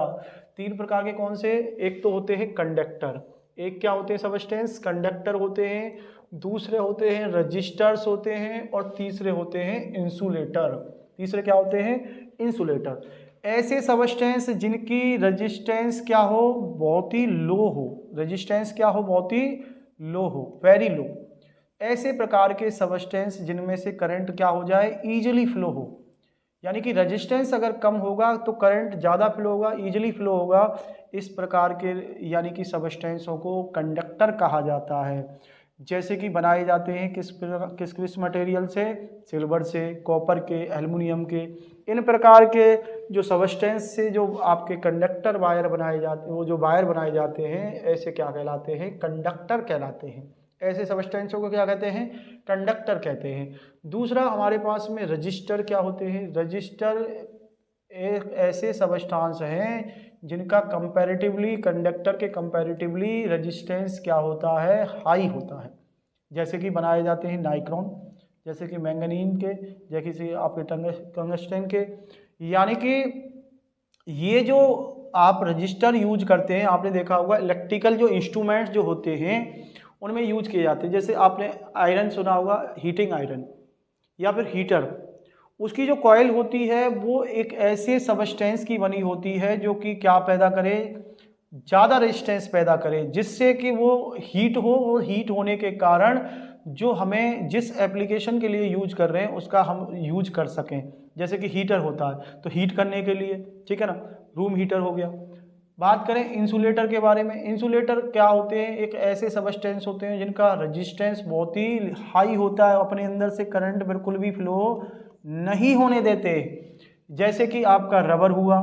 3 प्रकार के कौन से, एक तो होते हैं कंडक्टर, एक क्या होते हैं सबस्टेंस, कंडक्टर होते हैं, दूसरे होते हैं रजिस्टर्स होते हैं, और तीसरे होते हैं इंसुलेटर। तीसरे क्या होते हैं, इंसुलेटर। ऐसे सबस्टेंस जिनकी रेजिस्टेंस क्या हो, बहुत ही लो हो, रेजिस्टेंस क्या हो, बहुत ही लो हो, वेरी लो। ऐसे प्रकार के सबस्टेंस जिनमें से करंट क्या हो जाए, ईजिली फ्लो हो, यानी कि रेजिस्टेंस अगर कम होगा तो करंट ज़्यादा फ्लो होगा, ईजिली फ्लो होगा। इस प्रकार के यानी कि सबस्टेंसों को कंडक्टर कहा जाता है। जैसे कि बनाए जाते हैं किस मटेरियल से, सिल्वर से, कॉपर के, एल्युमिनियम के। इन प्रकार के जो सबस्टेंस से जो आपके कंडक्टर वायर बनाए जाते हैं, वो जो वायर बनाए जाते हैं, ऐसे क्या कहलाते हैं, कंडक्टर कहलाते हैं। ऐसे सबस्टेंसों को क्या कहते हैं, कंडक्टर कहते हैं। दूसरा हमारे पास में रजिस्टर क्या होते हैं, रजिस्टर एक ऐसे सबस्टेंस हैं जिनका कंपैरेटिवली, कंडक्टर के कंपैरेटिवली रेजिस्टेंस क्या होता है, हाई होता है। जैसे कि बनाए जाते हैं नाइक्रोन, जैसे कि मैंगनीन के, जैसे कि आपके टंगस्टन के। यानी कि ये जो आप रजिस्टर यूज करते हैं, आपने देखा होगा इलेक्ट्रिकल जो इंस्ट्रूमेंट्स जो होते हैं उनमें यूज किए जाते हैं। जैसे आपने आयरन सुना होगा, हीटिंग आयरन या फिर हीटर, उसकी जो कॉइल होती है वो एक ऐसे सबस्टेंस की बनी होती है जो कि क्या पैदा करे, ज़्यादा रेजिस्टेंस पैदा करे, जिससे कि वो हीट हो, वो हीट होने के कारण जो हमें जिस एप्लीकेशन के लिए यूज कर रहे हैं उसका हम यूज कर सकें। जैसे कि हीटर होता है तो हीट करने के लिए, ठीक है ना, रूम हीटर हो गया। बात करें इंसुलेटर के बारे में, इंसुलेटर क्या होते हैं, एक ऐसे सबस्टेंस होते हैं जिनका रेजिस्टेंस बहुत ही हाई होता है, अपने अंदर से करंट बिल्कुल भी फ्लो नहीं होने देते। जैसे कि आपका रबर हुआ,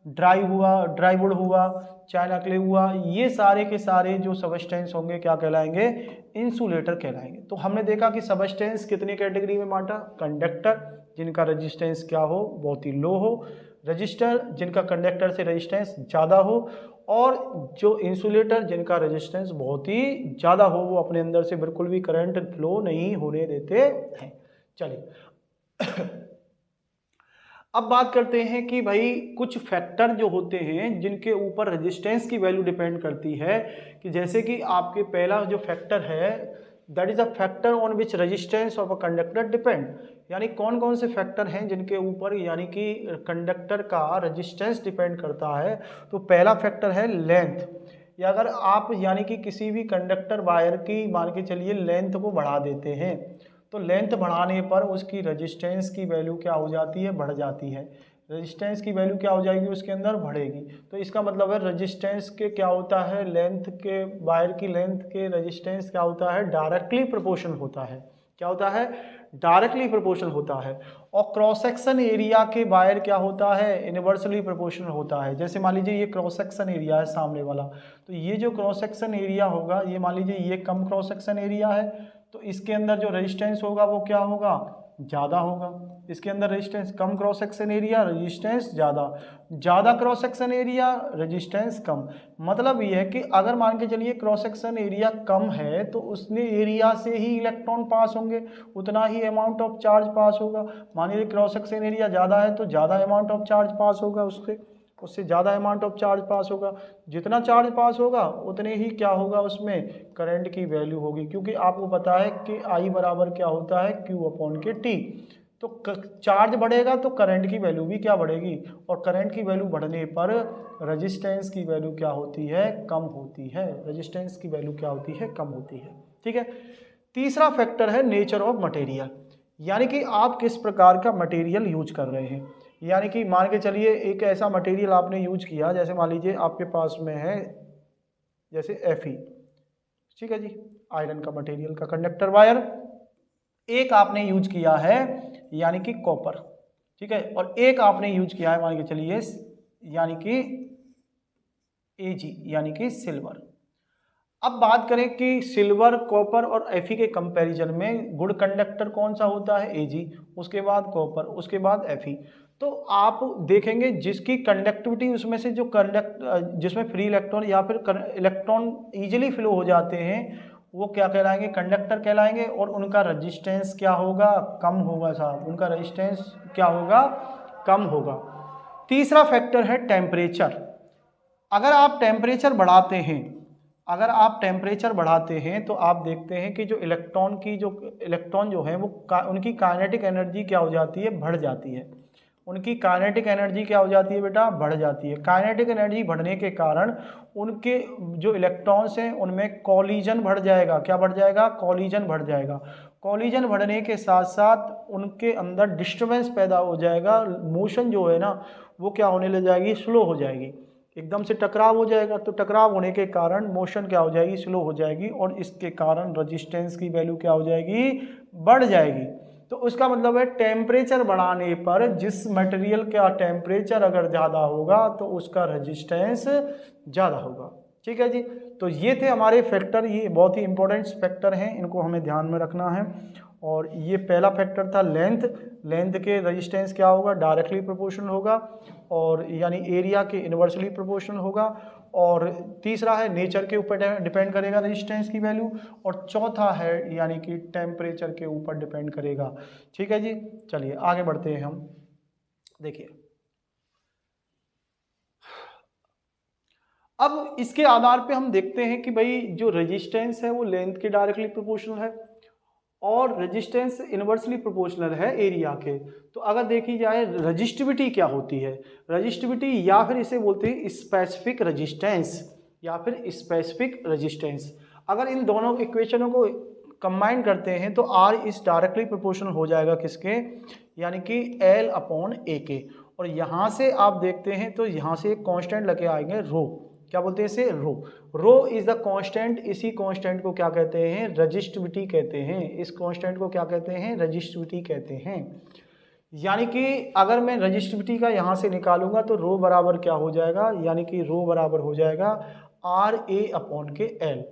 ड्राईवुड हुआ, चाइना क्ले हुआ, ये सारे के सारे जो सबस्टेंस होंगे क्या कहलाएंगे, इंसुलेटर कहलाएंगे। तो हमने देखा कि सबस्टेंस कितनी कैटेगरी में बांटा, कंडक्टर जिनका रेजिस्टेंस क्या हो, बहुत ही लो हो, रजिस्टर जिनका कंडक्टर से रेजिस्टेंस ज़्यादा हो, और जो इंसुलेटर जिनका रेजिस्टेंस बहुत ही ज़्यादा हो, वो अपने अंदर से बिल्कुल भी करंट फ्लो नहीं होने देते हैं। चलिए अब बात करते हैं कि भाई कुछ फैक्टर जो होते हैं जिनके ऊपर रेजिस्टेंस की वैल्यू डिपेंड करती है, कि जैसे कि आपके पहला जो फैक्टर है, that is a factor on which resistance of a conductor depend. यानी कौन कौन से फैक्टर हैं जिनके ऊपर यानी कि कंडक्टर का रेजिस्टेंस डिपेंड करता है। तो पहला फैक्टर है लेंथ, या अगर आप यानी कि किसी भी कंडक्टर वायर की मान के चलिए लेंथ को बढ़ा देते हैं, तो लेंथ बढ़ाने पर उसकी रेजिस्टेंस की वैल्यू क्या हो जाती है, बढ़ जाती है। रेजिस्टेंस की वैल्यू क्या हो जाएगी, उसके अंदर बढ़ेगी। तो इसका मतलब है रेजिस्टेंस के क्या होता है, लेंथ के, वायर की लेंथ के रेजिस्टेंस क्या होता है, डायरेक्टली प्रोपोर्शनल होता है। क्या होता है, डायरेक्टली प्रोपोर्शनल होता है। और क्रॉस सेक्शन एरिया के वायर क्या होता है, इनवर्सली प्रोपोर्शनल होता है। जैसे मान लीजिए ये क्रॉस सेक्शन एरिया है सामने वाला, तो ये जो क्रॉस सेक्शन एरिया होगा, ये मान लीजिए ये कम क्रॉस सेक्शन एरिया है, तो इसके अंदर जो रेजिस्टेंस होगा वो क्या होगा, ज़्यादा होगा। इसके अंदर रेजिस्टेंस कम, क्रॉस सेक्शन एरिया, रेजिस्टेंस ज़्यादा, ज़्यादा क्रॉस सेक्शन एरिया, रेजिस्टेंस कम। मतलब ये है कि अगर मान के चलिए क्रॉस सेक्शन एरिया कम है तो उसने एरिया से ही इलेक्ट्रॉन पास होंगे, उतना ही अमाउंट ऑफ चार्ज पास होगा। मान लीजिए क्रॉस सेक्शन एरिया ज़्यादा है तो ज़्यादा अमाउंट ऑफ चार्ज पास होगा, उससे ज़्यादा अमाउंट ऑफ चार्ज पास होगा। जितना चार्ज पास होगा उतने ही क्या होगा, उसमें करंट की वैल्यू होगी, क्योंकि आपको पता है कि आई बराबर क्या होता है, क्यू अपॉन के टी। तो चार्ज बढ़ेगा तो करंट की वैल्यू भी क्या बढ़ेगी, और करंट की वैल्यू बढ़ने पर रेजिस्टेंस की वैल्यू क्या होती है, कम होती है। रेजिस्टेंस की वैल्यू क्या होती है, कम होती है। ठीक है। तीसरा फैक्टर है नेचर ऑफ मटेरियल, यानी कि आप किस प्रकार का मटेरियल यूज कर रहे हैं। यानी कि मान के चलिए एक ऐसा मटेरियल आपने यूज किया, जैसे मान लीजिए आपके पास में है जैसे Fe, ठीक है जी, आयरन का मटेरियल का कंडक्टर वायर। एक आपने यूज किया है यानी कि कॉपर, ठीक है, और एक आपने यूज किया है मान के चलिए यानी कि Ag यानी कि सिल्वर। अब बात करें कि सिल्वर, कॉपर और Fe के कंपैरिजन में गुड कंडक्टर कौन सा होता है, Ag, उसके बाद कॉपर, उसके बाद Fe। तो आप देखेंगे जिसकी कंडक्टिविटी, उसमें से जो जिसमें फ्री इलेक्ट्रॉन या फिर इलेक्ट्रॉन इजीली फ्लो हो जाते हैं, वो क्या कहलाएंगे, कंडक्टर कहलाएंगे। और उनका रेजिस्टेंस क्या होगा, कम होगा साहब, उनका रेजिस्टेंस क्या होगा, कम होगा। तीसरा फैक्टर है टेम्परेचर। अगर आप टेम्परेचर बढ़ाते हैं तो आप देखते हैं कि जो इलेक्ट्रॉन जो है वो उनकी काइनेटिक एनर्जी क्या हो जाती है, बढ़ जाती है। उनकी काइनेटिक एनर्जी क्या हो जाती है बेटा, बढ़ जाती है। काइनेटिक एनर्जी बढ़ने के कारण उनके जो इलेक्ट्रॉन्स हैं उनमें कॉलिजन बढ़ जाएगा। क्या बढ़ जाएगा, कॉलिजन बढ़ जाएगा। कॉलिजन बढ़ने के साथ साथ उनके अंदर डिस्टर्बेंस पैदा हो जाएगा। मोशन जो है ना वो क्या होने लग जाएगी, स्लो हो जाएगी। एकदम से टकराव हो जाएगा, तो टकराव होने के कारण मोशन क्या हो जाएगी, स्लो हो जाएगी, और इसके कारण रेजिस्टेंस की वैल्यू क्या हो जाएगी, बढ़ जाएगी। तो उसका मतलब है टेम्परेचर बढ़ाने पर जिस मटेरियल का टेम्परेचर अगर ज़्यादा होगा तो उसका रेजिस्टेंस ज़्यादा होगा। ठीक है जी। तो ये थे हमारे फैक्टर, ये बहुत ही इंपॉर्टेंट फैक्टर हैं, इनको हमें ध्यान में रखना है। और ये पहला फैक्टर था लेंथ के रेजिस्टेंस क्या होगा, डायरेक्टली प्रोपोर्शनल होगा, और यानी एरिया के इनवर्सली प्रोपोर्शनल होगा। और तीसरा है नेचर के ऊपर डिपेंड करेगा रेजिस्टेंस की वैल्यू। और चौथा है यानी कि टेम्परेचर के ऊपर डिपेंड करेगा। ठीक है जी। चलिए आगे बढ़ते हैं हम। देखिए अब इसके आधार पे हम देखते हैं कि भाई जो रेजिस्टेंस है वो लेंथ के डायरेक्टली प्रोपोर्शनल है और रेजिस्टेंस इनवर्सली प्रोपोर्शनल है एरिया के। तो अगर देखी जाए रजिस्टिविटी क्या होती है, रजिस्टिविटी या फिर इसे बोलते हैं स्पेसिफिक रेजिस्टेंस अगर इन दोनों इक्वेशनों को कंबाइन करते हैं तो R इस डायरेक्टली प्रोपोर्शनल हो जाएगा किसके, यानी कि L अपॉन A के। और यहाँ से आप देखते हैं तो यहाँ से एक कांस्टेंट लेके आएंगे रो, क्या बोलते हैं इसे, रो इज द कांस्टेंट। इसी कांस्टेंट को क्या कहते हैं, रजिस्टिविटी कहते हैं। इस कांस्टेंट को क्या कहते हैं, रजिस्टिविटी कहते हैं। यानी कि अगर मैं रजिस्टिविटी का यहाँ से निकालूंगा तो रो बराबर क्या हो जाएगा, यानी कि रो बराबर हो जाएगा RA अपॉन के L,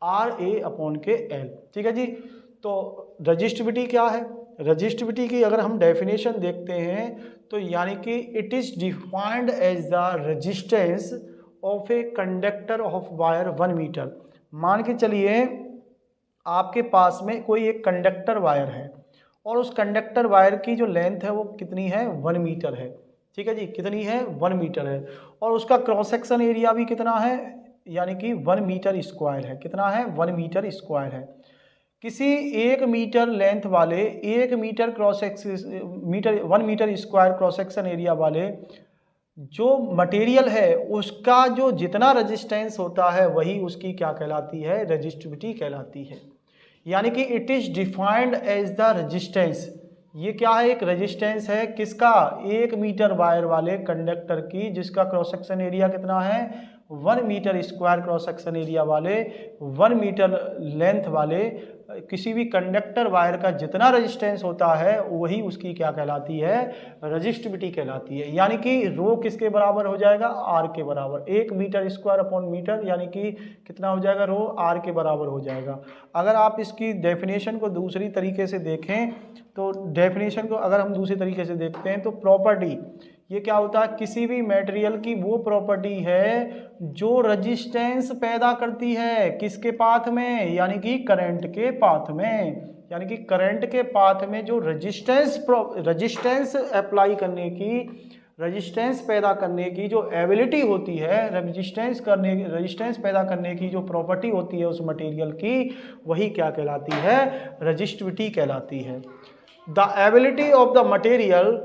RA अपॉन के L। ठीक है जी। तो रजिस्टिविटी क्या है, रजिस्टिविटी की अगर हम डेफिनेशन देखते हैं तो यानी कि it is defined as the resistance of a conductor of wire 1 metre. मान के चलिए आपके पास में कोई एक कंडक्टर वायर है और उस कंडक्टर वायर की जो लेंथ है वो कितनी है, 1 मीटर है। ठीक है जी, कितनी है, 1 मीटर है। और उसका क्रॉस सेक्शन एरिया भी कितना है, यानी कि 1 मीटर स्क्वायर है। कितना है, 1 मीटर स्क्वायर है। किसी 1 मीटर लेंथ वाले 1 metre cross metre 1 metre square cross section area वाले जो मटेरियल है उसका जो जितना रेजिस्टेंस होता है वही उसकी क्या कहलाती है, रेजिस्टिविटी कहलाती है। यानी कि it is defined as the resistance. ये क्या है, एक रेजिस्टेंस है किसका, 1 मीटर वायर वाले कंडक्टर की, जिसका क्रॉस सेक्शन एरिया कितना है, 1 metre square cross section area वाले 1 मीटर लेंथ वाले किसी भी कंडक्टर वायर का जितना रेजिस्टेंस होता है वही उसकी क्या कहलाती है, रजिस्टिविटी कहलाती है। यानी कि रो किसके बराबर हो जाएगा, आर के बराबर, 1 मीटर स्क्वायर अपॉन मीटर, यानी कि कितना हो जाएगा, रो आर के बराबर हो जाएगा। अगर आप इसकी डेफिनेशन को दूसरी तरीके से देखें तो डेफिनेशन को अगर हम दूसरी तरीके से देखते हैं तो प्रॉपर्टी, ये क्या होता है, किसी भी मटेरियल की वो प्रॉपर्टी है जो रेजिस्टेंस पैदा करती है, किसके पाथ में, यानी कि करंट के पाथ में। यानी कि करंट के पाथ में जो रेजिस्टेंस अप्लाई करने की, रेजिस्टेंस पैदा करने की जो एबिलिटी होती है, रेजिस्टेंस पैदा करने की जो प्रॉपर्टी होती है उस मटेरियल की, वही क्या कहलाती है, रेजिस्टिविटी कहलाती है। The ability of the material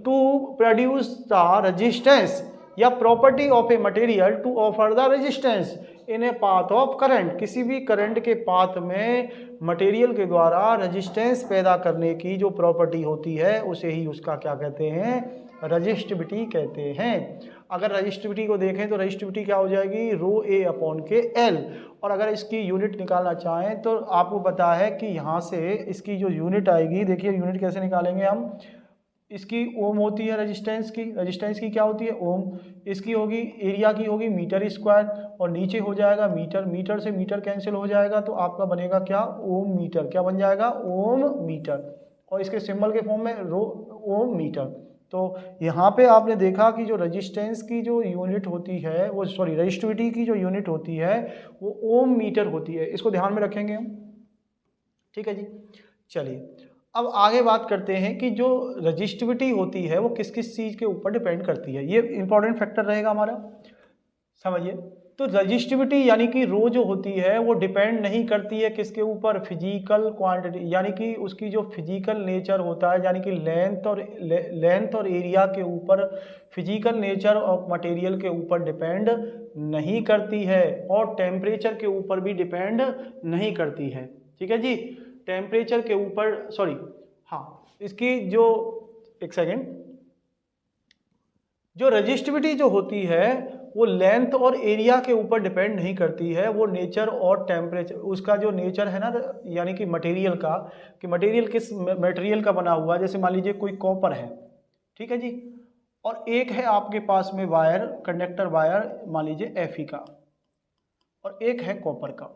to produce the resistance या property of a material to offer the resistance in a path of current, किसी भी करंट के पाथ में मटेरियल के द्वारा रेजिस्टेंस पैदा करने की जो प्रॉपर्टी होती है उसे ही उसका क्या कहते हैं, रेजिस्टिविटी कहते हैं। अगर रेजिस्टिविटी को देखें तो रेजिस्टिविटी क्या हो जाएगी, रो ए अपॉन के एल। और अगर इसकी यूनिट निकालना चाहें तो आपको पता है कि यहाँ से इसकी जो यूनिट आएगी, देखिए यूनिट कैसे निकालेंगे हम, इसकी ओम होती है रेजिस्टेंस की क्या होती है, ओम। इसकी होगी, एरिया की होगी मीटर स्क्वायर, और नीचे हो जाएगा मीटर, मीटर से मीटर कैंसिल हो जाएगा तो आपका बनेगा क्या, ओम मीटर, क्या बन जाएगा, ओम मीटर। और इसके सिंबल के फॉर्म में रो ओम मीटर। तो यहाँ पे आपने देखा कि जो रेजिस्टेंस की जो यूनिट होती है वो, सॉरी रेजिस्टिविटी की जो यूनिट होती है वो ओम मीटर होती है। इसको ध्यान में रखेंगे हम, ठीक है जी। चलिए अब आगे बात करते हैं कि जो रजिस्टिविटी होती है वो किस किस चीज़ के ऊपर डिपेंड करती है, ये इंपॉर्टेंट फैक्टर रहेगा हमारा, समझिए। तो रजिस्टिविटी यानी कि रो जो होती है वो डिपेंड नहीं करती है किसके ऊपर, फिजिकल क्वांटिटी, यानी कि उसकी जो फिजिकल नेचर होता है, यानी कि लेंथ और एरिया के ऊपर, फिजिकल नेचर ऑफ मटेरियल के ऊपर डिपेंड नहीं करती है, और टेम्परेचर के ऊपर भी डिपेंड नहीं करती है, ठीक है जी। टेम्परेचर के ऊपर, सॉरी हाँ, इसकी जो, एक सेकेंड, जो रेजिस्टिविटी जो होती है वो लेंथ और एरिया के ऊपर डिपेंड नहीं करती है, वो नेचर और टेम्परेचर, उसका जो नेचर है ना, यानी कि मटेरियल का, कि मटेरियल किस मटेरियल का बना हुआ है। जैसे मान लीजिए कोई कॉपर है, ठीक है जी, और एक है आपके पास में वायर, कंडक्टर वायर, मान लीजिए Fe का, और एक है कॉपर का।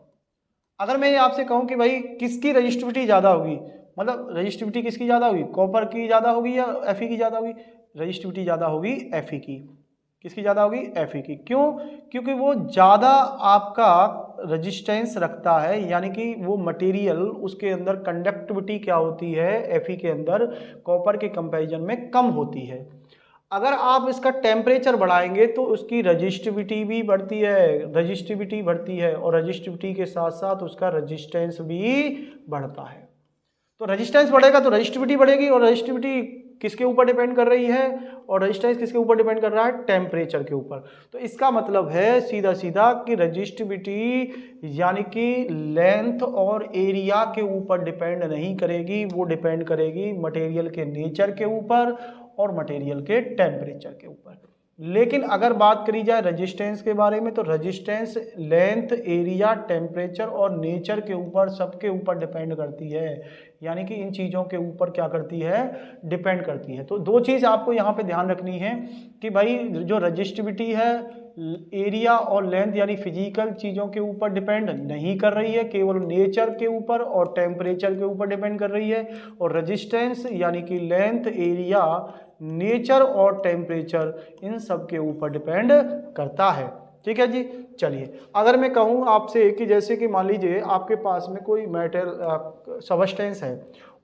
अगर मैं ये आपसे कहूं कि भाई किसकी रजिस्टिविटी ज़्यादा होगी, मतलब रजिस्टिविटी किसकी ज़्यादा होगी, कॉपर की ज़्यादा होगी या Fe की ज़्यादा होगी, रजिस्टिविटी ज़्यादा होगी Fe की। किसकी ज़्यादा होगी, Fe की। क्यों, क्योंकि वो ज़्यादा आपका रजिस्टेंस रखता है, यानी कि वो मटेरियल, उसके अंदर कंडक्टिविटी क्या होती है Fe के अंदर, कॉपर के कंपैरिजन में कम होती है। अगर आप इसका टेम्परेचर बढ़ाएंगे तो उसकी रजिस्टिविटी भी बढ़ती है, और रजिस्टिविटी के साथ साथ उसका रेजिस्टेंस भी बढ़ता है। तो रेजिस्टेंस बढ़ेगा तो रजिस्टिविटी बढ़ेगी, और रजिस्टिविटी किसके ऊपर डिपेंड कर रही है, और रेजिस्टेंस किसके ऊपर डिपेंड कर रहा है, टेम्परेचर के ऊपर। तो इसका मतलब है सीधा सीधा कि रजिस्टिविटी यानी कि लेंथ और एरिया के ऊपर डिपेंड नहीं करेगी, वो डिपेंड करेगी मटेरियल के नेचर के ऊपर और मटेरियल के टेम्परेचर के ऊपर। लेकिन अगर बात करी जाए रेजिस्टेंस के बारे में तो रेजिस्टेंस लेंथ, एरिया, टेम्परेचर और नेचर के ऊपर, सबके ऊपर डिपेंड करती है, यानी कि इन चीज़ों के ऊपर क्या करती है, डिपेंड करती है। तो दो चीज़ आपको यहाँ पे ध्यान रखनी है कि भाई जो रजिस्टिविटी है एरिया और लेंथ यानी फिजिकल चीज़ों के ऊपर डिपेंड नहीं कर रही है, केवल नेचर के ऊपर और टेम्परेचर के ऊपर डिपेंड कर रही है। और रेजिस्टेंस यानी कि लेंथ, एरिया, नेचर और टेम्परेचर इन सब के ऊपर डिपेंड करता है, ठीक है जी। चलिए अगर मैं कहूँ आपसे कि जैसे कि मान लीजिए आपके पास में कोई मेटल सबस्टेंस है,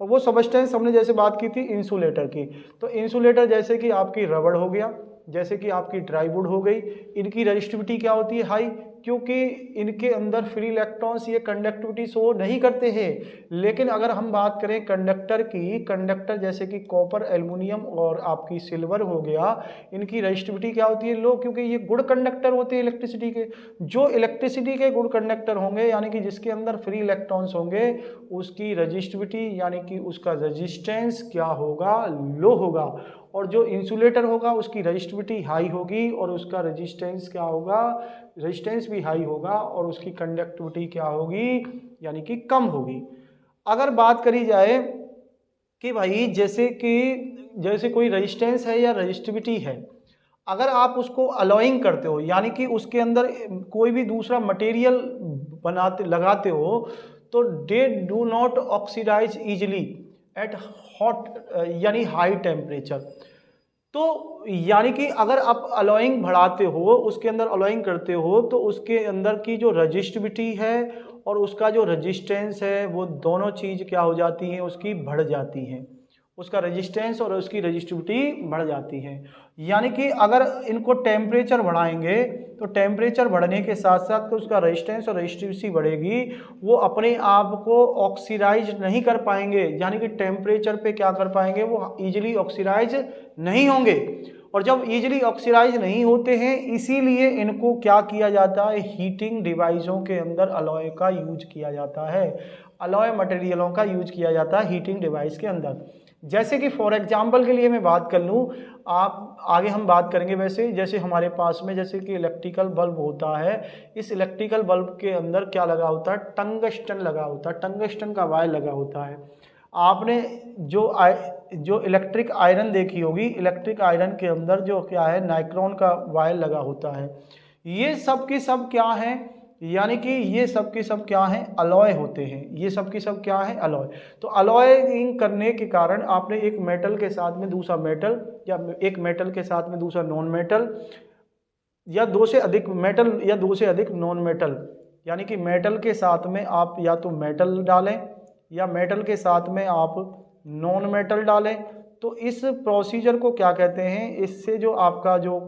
और वो सबस्टेंस हमने जैसे बात की थी इंसुलेटर की, तो इंसुलेटर जैसे कि आपकी रबड़ हो गया, जैसे कि आपकी ड्राईवुड हो गई, इनकी रेजिस्टिविटी क्या होती है, हाई, क्योंकि इनके अंदर फ्री इलेक्ट्रॉन्स ये कंडक्टिविटी शो नहीं करते हैं। लेकिन अगर हम बात करें कंडक्टर की, कंडक्टर जैसे कि कॉपर, एल्युमिनियम और आपकी सिल्वर हो गया, इनकी रेजिस्टिविटी क्या होती है, लो, क्योंकि ये गुड कंडक्टर होते हैं इलेक्ट्रिसिटी के। जो इलेक्ट्रिसिटी के गुड कंडक्टर होंगे यानी कि जिसके अंदर फ्री इलेक्ट्रॉन्स होंगे, उसकी रेजिस्टिविटी यानी कि उसका रेजिस्टेंस क्या होगा, लो होगा। और जो इंसुलेटर होगा उसकी रेजिस्टिविटी हाई होगी और उसका रेजिस्टेंस क्या होगा, रेजिस्टेंस भी हाई होगा, और उसकी कंडक्टिविटी क्या होगी, यानी कि कम होगी। अगर बात करी जाए कि भाई जैसे कोई रेजिस्टेंस है या रेजिस्टिविटी है, अगर आप उसको अलोइंग करते हो, यानी कि उसके अंदर कोई भी दूसरा मटेरियल लगाते हो, तो they do not oxidise easily at hot यानी हाई टेम्परेचर। तो यानी कि अगर आप अलोइंग बढ़ाते हो, उसके अंदर अलोइंग करते हो, तो उसके अंदर की जो रजिस्टिविटी है और उसका जो रेजिस्टेंस है, वो दोनों चीज़ क्या हो जाती हैं, उसकी बढ़ जाती हैं। उसका रेजिस्टेंस और उसकी रजिस्टिविटी बढ़ जाती है। यानी कि अगर इनको टेम्परेचर बढ़ाएंगे, तो टेम्परेचर बढ़ने के साथ साथ तो उसका रेजिस्टेंस और रजिस्टिविटी बढ़ेगी, वो अपने आप को ऑक्सीडाइज नहीं कर पाएंगे, यानी कि टेम्परेचर पे क्या कर पाएंगे, वो इजीली ऑक्सीडाइज नहीं होंगे। और जब इजीली ऑक्सीडाइज नहीं होते हैं, इसीलिए इनको क्या किया जाता है, हीटिंग डिवाइसों के अंदर अलॉय का यूज किया जाता है, अलॉय मटेरियलों का यूज किया जाता है हीटिंग डिवाइस के अंदर। जैसे कि फॉर एग्जांपल के लिए मैं बात कर लूँ, आप आगे हम बात करेंगे वैसे, जैसे हमारे पास में जैसे कि इलेक्ट्रिकल बल्ब होता है, इस इलेक्ट्रिकल बल्ब के अंदर क्या लगा होता है, टंगस्टन लगा होता है, टंगस्टन का वायर लगा होता है। आपने जो इलेक्ट्रिक आयरन देखी होगी, इलेक्ट्रिक आयरन के अंदर जो क्या है, नाइक्रोन का वायर लगा होता है। ये सब के सब क्या है, यानी कि ये सब के सब क्या हैं, अलॉय होते हैं। ये सब के सब क्या है, अलॉय। तो अलॉयिंग करने के कारण आपने एक मेटल के साथ में दूसरा मेटल, या एक मेटल के साथ में दूसरा नॉन मेटल, या दो से अधिक मेटल या दो से अधिक नॉन मेटल, यानी कि मेटल के साथ में आप या तो मेटल डालें या मेटल के साथ में आप नॉन मेटल डालें। तो इस प्रोसीजर को क्या कहते हैं, इससे जो आपका जो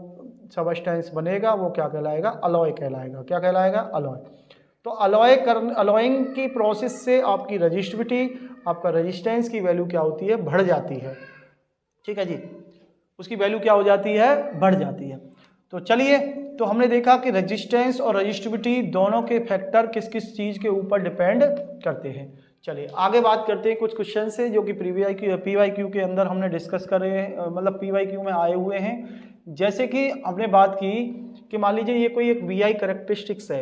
सबस्टेंस बनेगा वो क्या कहलाएगा, अलॉय कहलाएगा। क्या कहलाएगा, अलॉय। तो अलॉइंग की प्रोसेस से आपकी रजिस्टिविटी, आपका रेजिस्टेंस की वैल्यू क्या होती है, बढ़ जाती है। ठीक है जी, उसकी वैल्यू क्या हो जाती है, बढ़ जाती है। तो चलिए, तो हमने देखा कि रेजिस्टेंस और रजिस्टिविटी दोनों के फैक्टर किस किस चीज़ के ऊपर डिपेंड करते हैं। चलिए आगे बात करते हैं कुछ क्वेश्चन से जो कि PYQ के अंदर हमने डिस्कस कर रहे हैं, मतलब PYQ में आए हुए हैं। जैसे कि हमने बात की कि मान लीजिए ये कोई एक VI करेक्टरिस्टिक्स है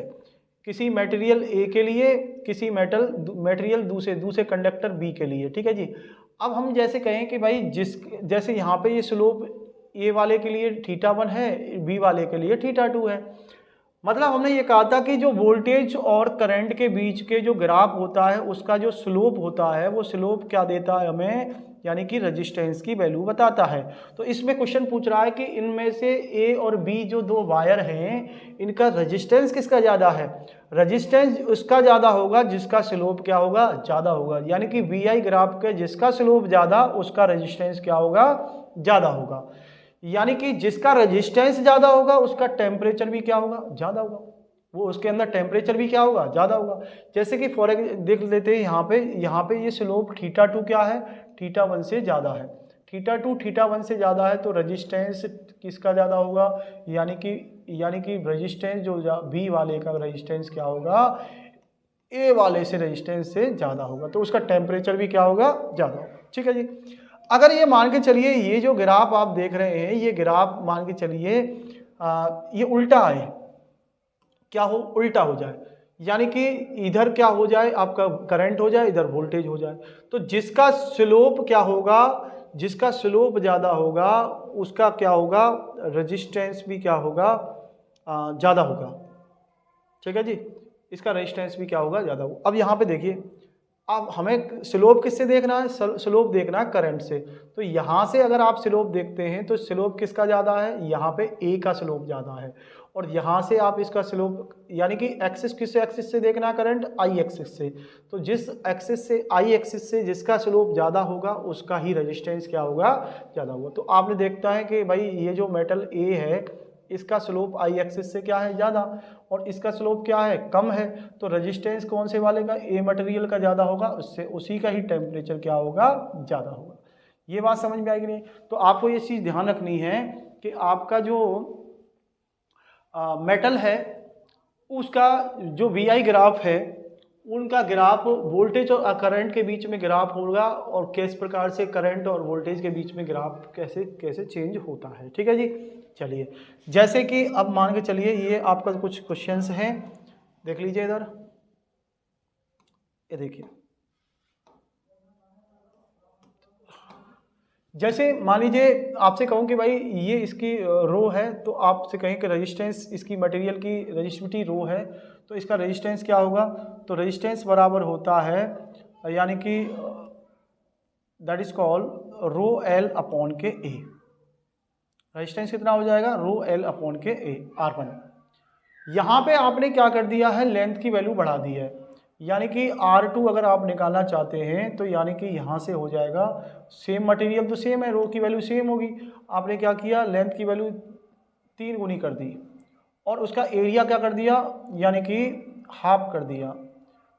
किसी मटेरियल A के लिए, किसी मटेरियल दूसरे कंडक्टर B के लिए। ठीक है जी। अब हम जैसे कहें कि भाई जैसे यहाँ पे ये स्लोप A वाले के लिए θ1 है, B वाले के लिए θ2 है। मतलब हमने ये कहा था कि जो वोल्टेज और करंट के बीच के जो ग्राफ होता है, उसका जो स्लोप होता है, वो स्लोप क्या देता है हमें, यानी कि रेजिस्टेंस की वैल्यू बताता है। तो इसमें क्वेश्चन पूछ रहा है कि इनमें से A और B जो दो वायर हैं, इनका रेजिस्टेंस किसका ज़्यादा है। रेजिस्टेंस उसका ज़्यादा होगा जिसका स्लोप क्या होगा, ज़्यादा होगा। यानी कि VI ग्राफ के जिसका स्लोप ज़्यादा, उसका रेजिस्टेंस क्या होगा, ज़्यादा होगा। यानी कि जिसका रेजिस्टेंस ज़्यादा होगा उसका टेम्परेचर भी क्या होगा, ज़्यादा होगा। वो उसके अंदर टेम्परेचर भी क्या होगा, ज़्यादा होगा। जैसे कि फॉर देख लेते हैं यहाँ पे ये स्लोप θ2 क्या है, θ1 से ज़्यादा है। θ2 θ1 से ज़्यादा है, तो रेजिस्टेंस किसका ज़्यादा होगा, यानी कि रेजिस्टेंस जो B वाले का रेजिस्टेंस क्या होगा, A वाले से रेजिस्टेंस से ज़्यादा होगा। तो उसका टेम्परेचर भी क्या होगा, ज़्यादा होगा। ठीक है जी। अगर ये मान के चलिए, ये जो ग्राफ आप देख रहे हैं, ये ग्राफ मान के चलिए ये उल्टा है, क्या हो, उल्टा हो जाए, यानी कि इधर क्या हो जाए, आपका करंट हो जाए, इधर वोल्टेज हो जाए। तो जिसका स्लोप क्या होगा, जिसका स्लोप ज़्यादा होगा, उसका क्या होगा, रेजिस्टेंस भी क्या होगा, ज़्यादा होगा। ठीक है जी, इसका रेजिस्टेंस भी क्या होगा, ज़्यादा होगा। अब यहाँ पे देखिए, अब हमें स्लोप किससे देखना है, स्लोप देखना है करंट से। तो यहाँ से अगर आप स्लोप देखते हैं, तो स्लोप किसका ज़्यादा है, यहाँ पे A का स्लोप ज़्यादा है। और यहाँ से आप इसका स्लोप, यानी कि एक्सिस किससे, एक्सिस से देखना है करंट, I एक्सिस से। तो जिस एक्सिस से, I एक्सिस से जिसका स्लोप ज़्यादा होगा, उसका ही रेजिस्टेंस क्या होगा, ज़्यादा होगा। तो आपने देखता है कि भाई ये जो मेटल A है, इसका स्लोप I एक्सिस से क्या है, ज़्यादा, और इसका स्लोप क्या है, कम है। तो रेजिस्टेंस कौन से वाले का, A मटेरियल का ज़्यादा होगा, उससे उसी का ही टेम्परेचर क्या होगा, ज़्यादा होगा। ये बात समझ में आएगी नहीं। तो आपको ये चीज़ ध्यान रखनी है कि आपका जो मेटल है, उसका जो VI ग्राफ है, उनका ग्राफ वोल्टेज और करंट के बीच में ग्राफ होगा, और किस प्रकार से करंट और वोल्टेज के बीच में ग्राफ कैसे कैसे चेंज होता है। ठीक है जी। चलिए, जैसे कि अब मान के चलिए, ये आपका कुछ क्वेश्चंस हैं, देख लीजिए इधर, ये देखिए, जैसे मान लीजिए आपसे कहूँ कि भाई ये इसकी रो है, तो आपसे कहें कि रेजिस्टेंस इसकी मटेरियल की रेजिस्टिविटी रो है, तो इसका रेजिस्टेंस क्या होगा, तो रेजिस्टेंस बराबर होता है यानी कि that is called rho L upon के ए। रेजिस्टेंस कितना हो जाएगा, रो एल अपॉन के ए R1। यहाँ पे आपने क्या कर दिया है, लेंथ की वैल्यू बढ़ा दी है, यानी कि R2 अगर आप निकालना चाहते हैं तो यानी कि यहाँ से हो जाएगा, सेम मटेरियल तो सेम है, रो की वैल्यू सेम होगी, आपने क्या किया, लेंथ की वैल्यू 3 गुनी कर दी और उसका एरिया क्या कर दिया, यानी कि हाफ कर दिया।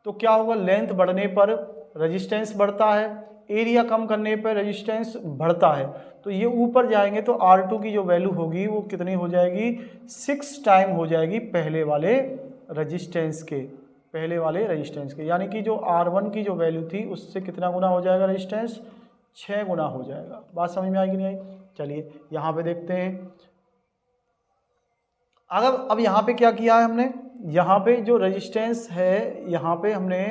तो क्या होगा, लेंथ बढ़ने पर रेजिस्टेंस बढ़ता है, एरिया कम करने पर रेजिस्टेंस बढ़ता है। तो ये ऊपर जाएंगे तो R2 की जो वैल्यू होगी वो कितनी हो जाएगी, 6 टाइम हो जाएगी पहले वाले रेजिस्टेंस के, यानी कि जो R1 की जो वैल्यू थी उससे कितना गुना हो जाएगा रेजिस्टेंस, 6 गुना हो जाएगा। बात समझ में आई कि नहीं आई? चलिए यहाँ पे देखते हैं। अगर अब यहाँ पे क्या किया है हमने, यहाँ पे जो रेजिस्टेंस है यहाँ पे हमने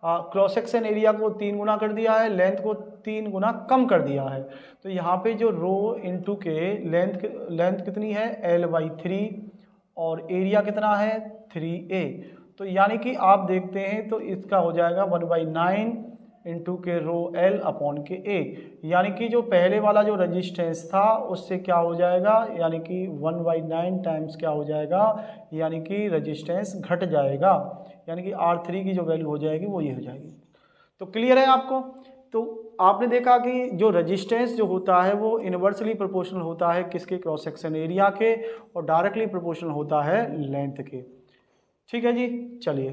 क्रॉस सेक्शन एरिया को 3 गुना कर दिया है, लेंथ को 3 गुना कम कर दिया है। तो यहाँ पे जो रो इंटू के लेंथ कितनी है L/3 और एरिया कितना है 3A। तो यानी कि आप देखते हैं तो इसका हो जाएगा 1/9 इंटू के रो L अपॉन के A, यानी कि जो पहले वाला जो रेजिस्टेंस था उससे क्या हो जाएगा, यानी कि 1/9 टाइम्स क्या हो जाएगा, यानी कि रेजिस्टेंस घट जाएगा, यानी कि R3 की जो वैल्यू हो जाएगी वो ये हो जाएगी। तो क्लियर है आपको? तो आपने देखा कि जो रेजिस्टेंस जो होता है वो इन्वर्सली प्रोपोर्शनल होता है किसके, क्रॉस सेक्शन एरिया के, और डायरेक्टली प्रोपोर्शनल होता है लेंथ के। ठीक है जी, चलिए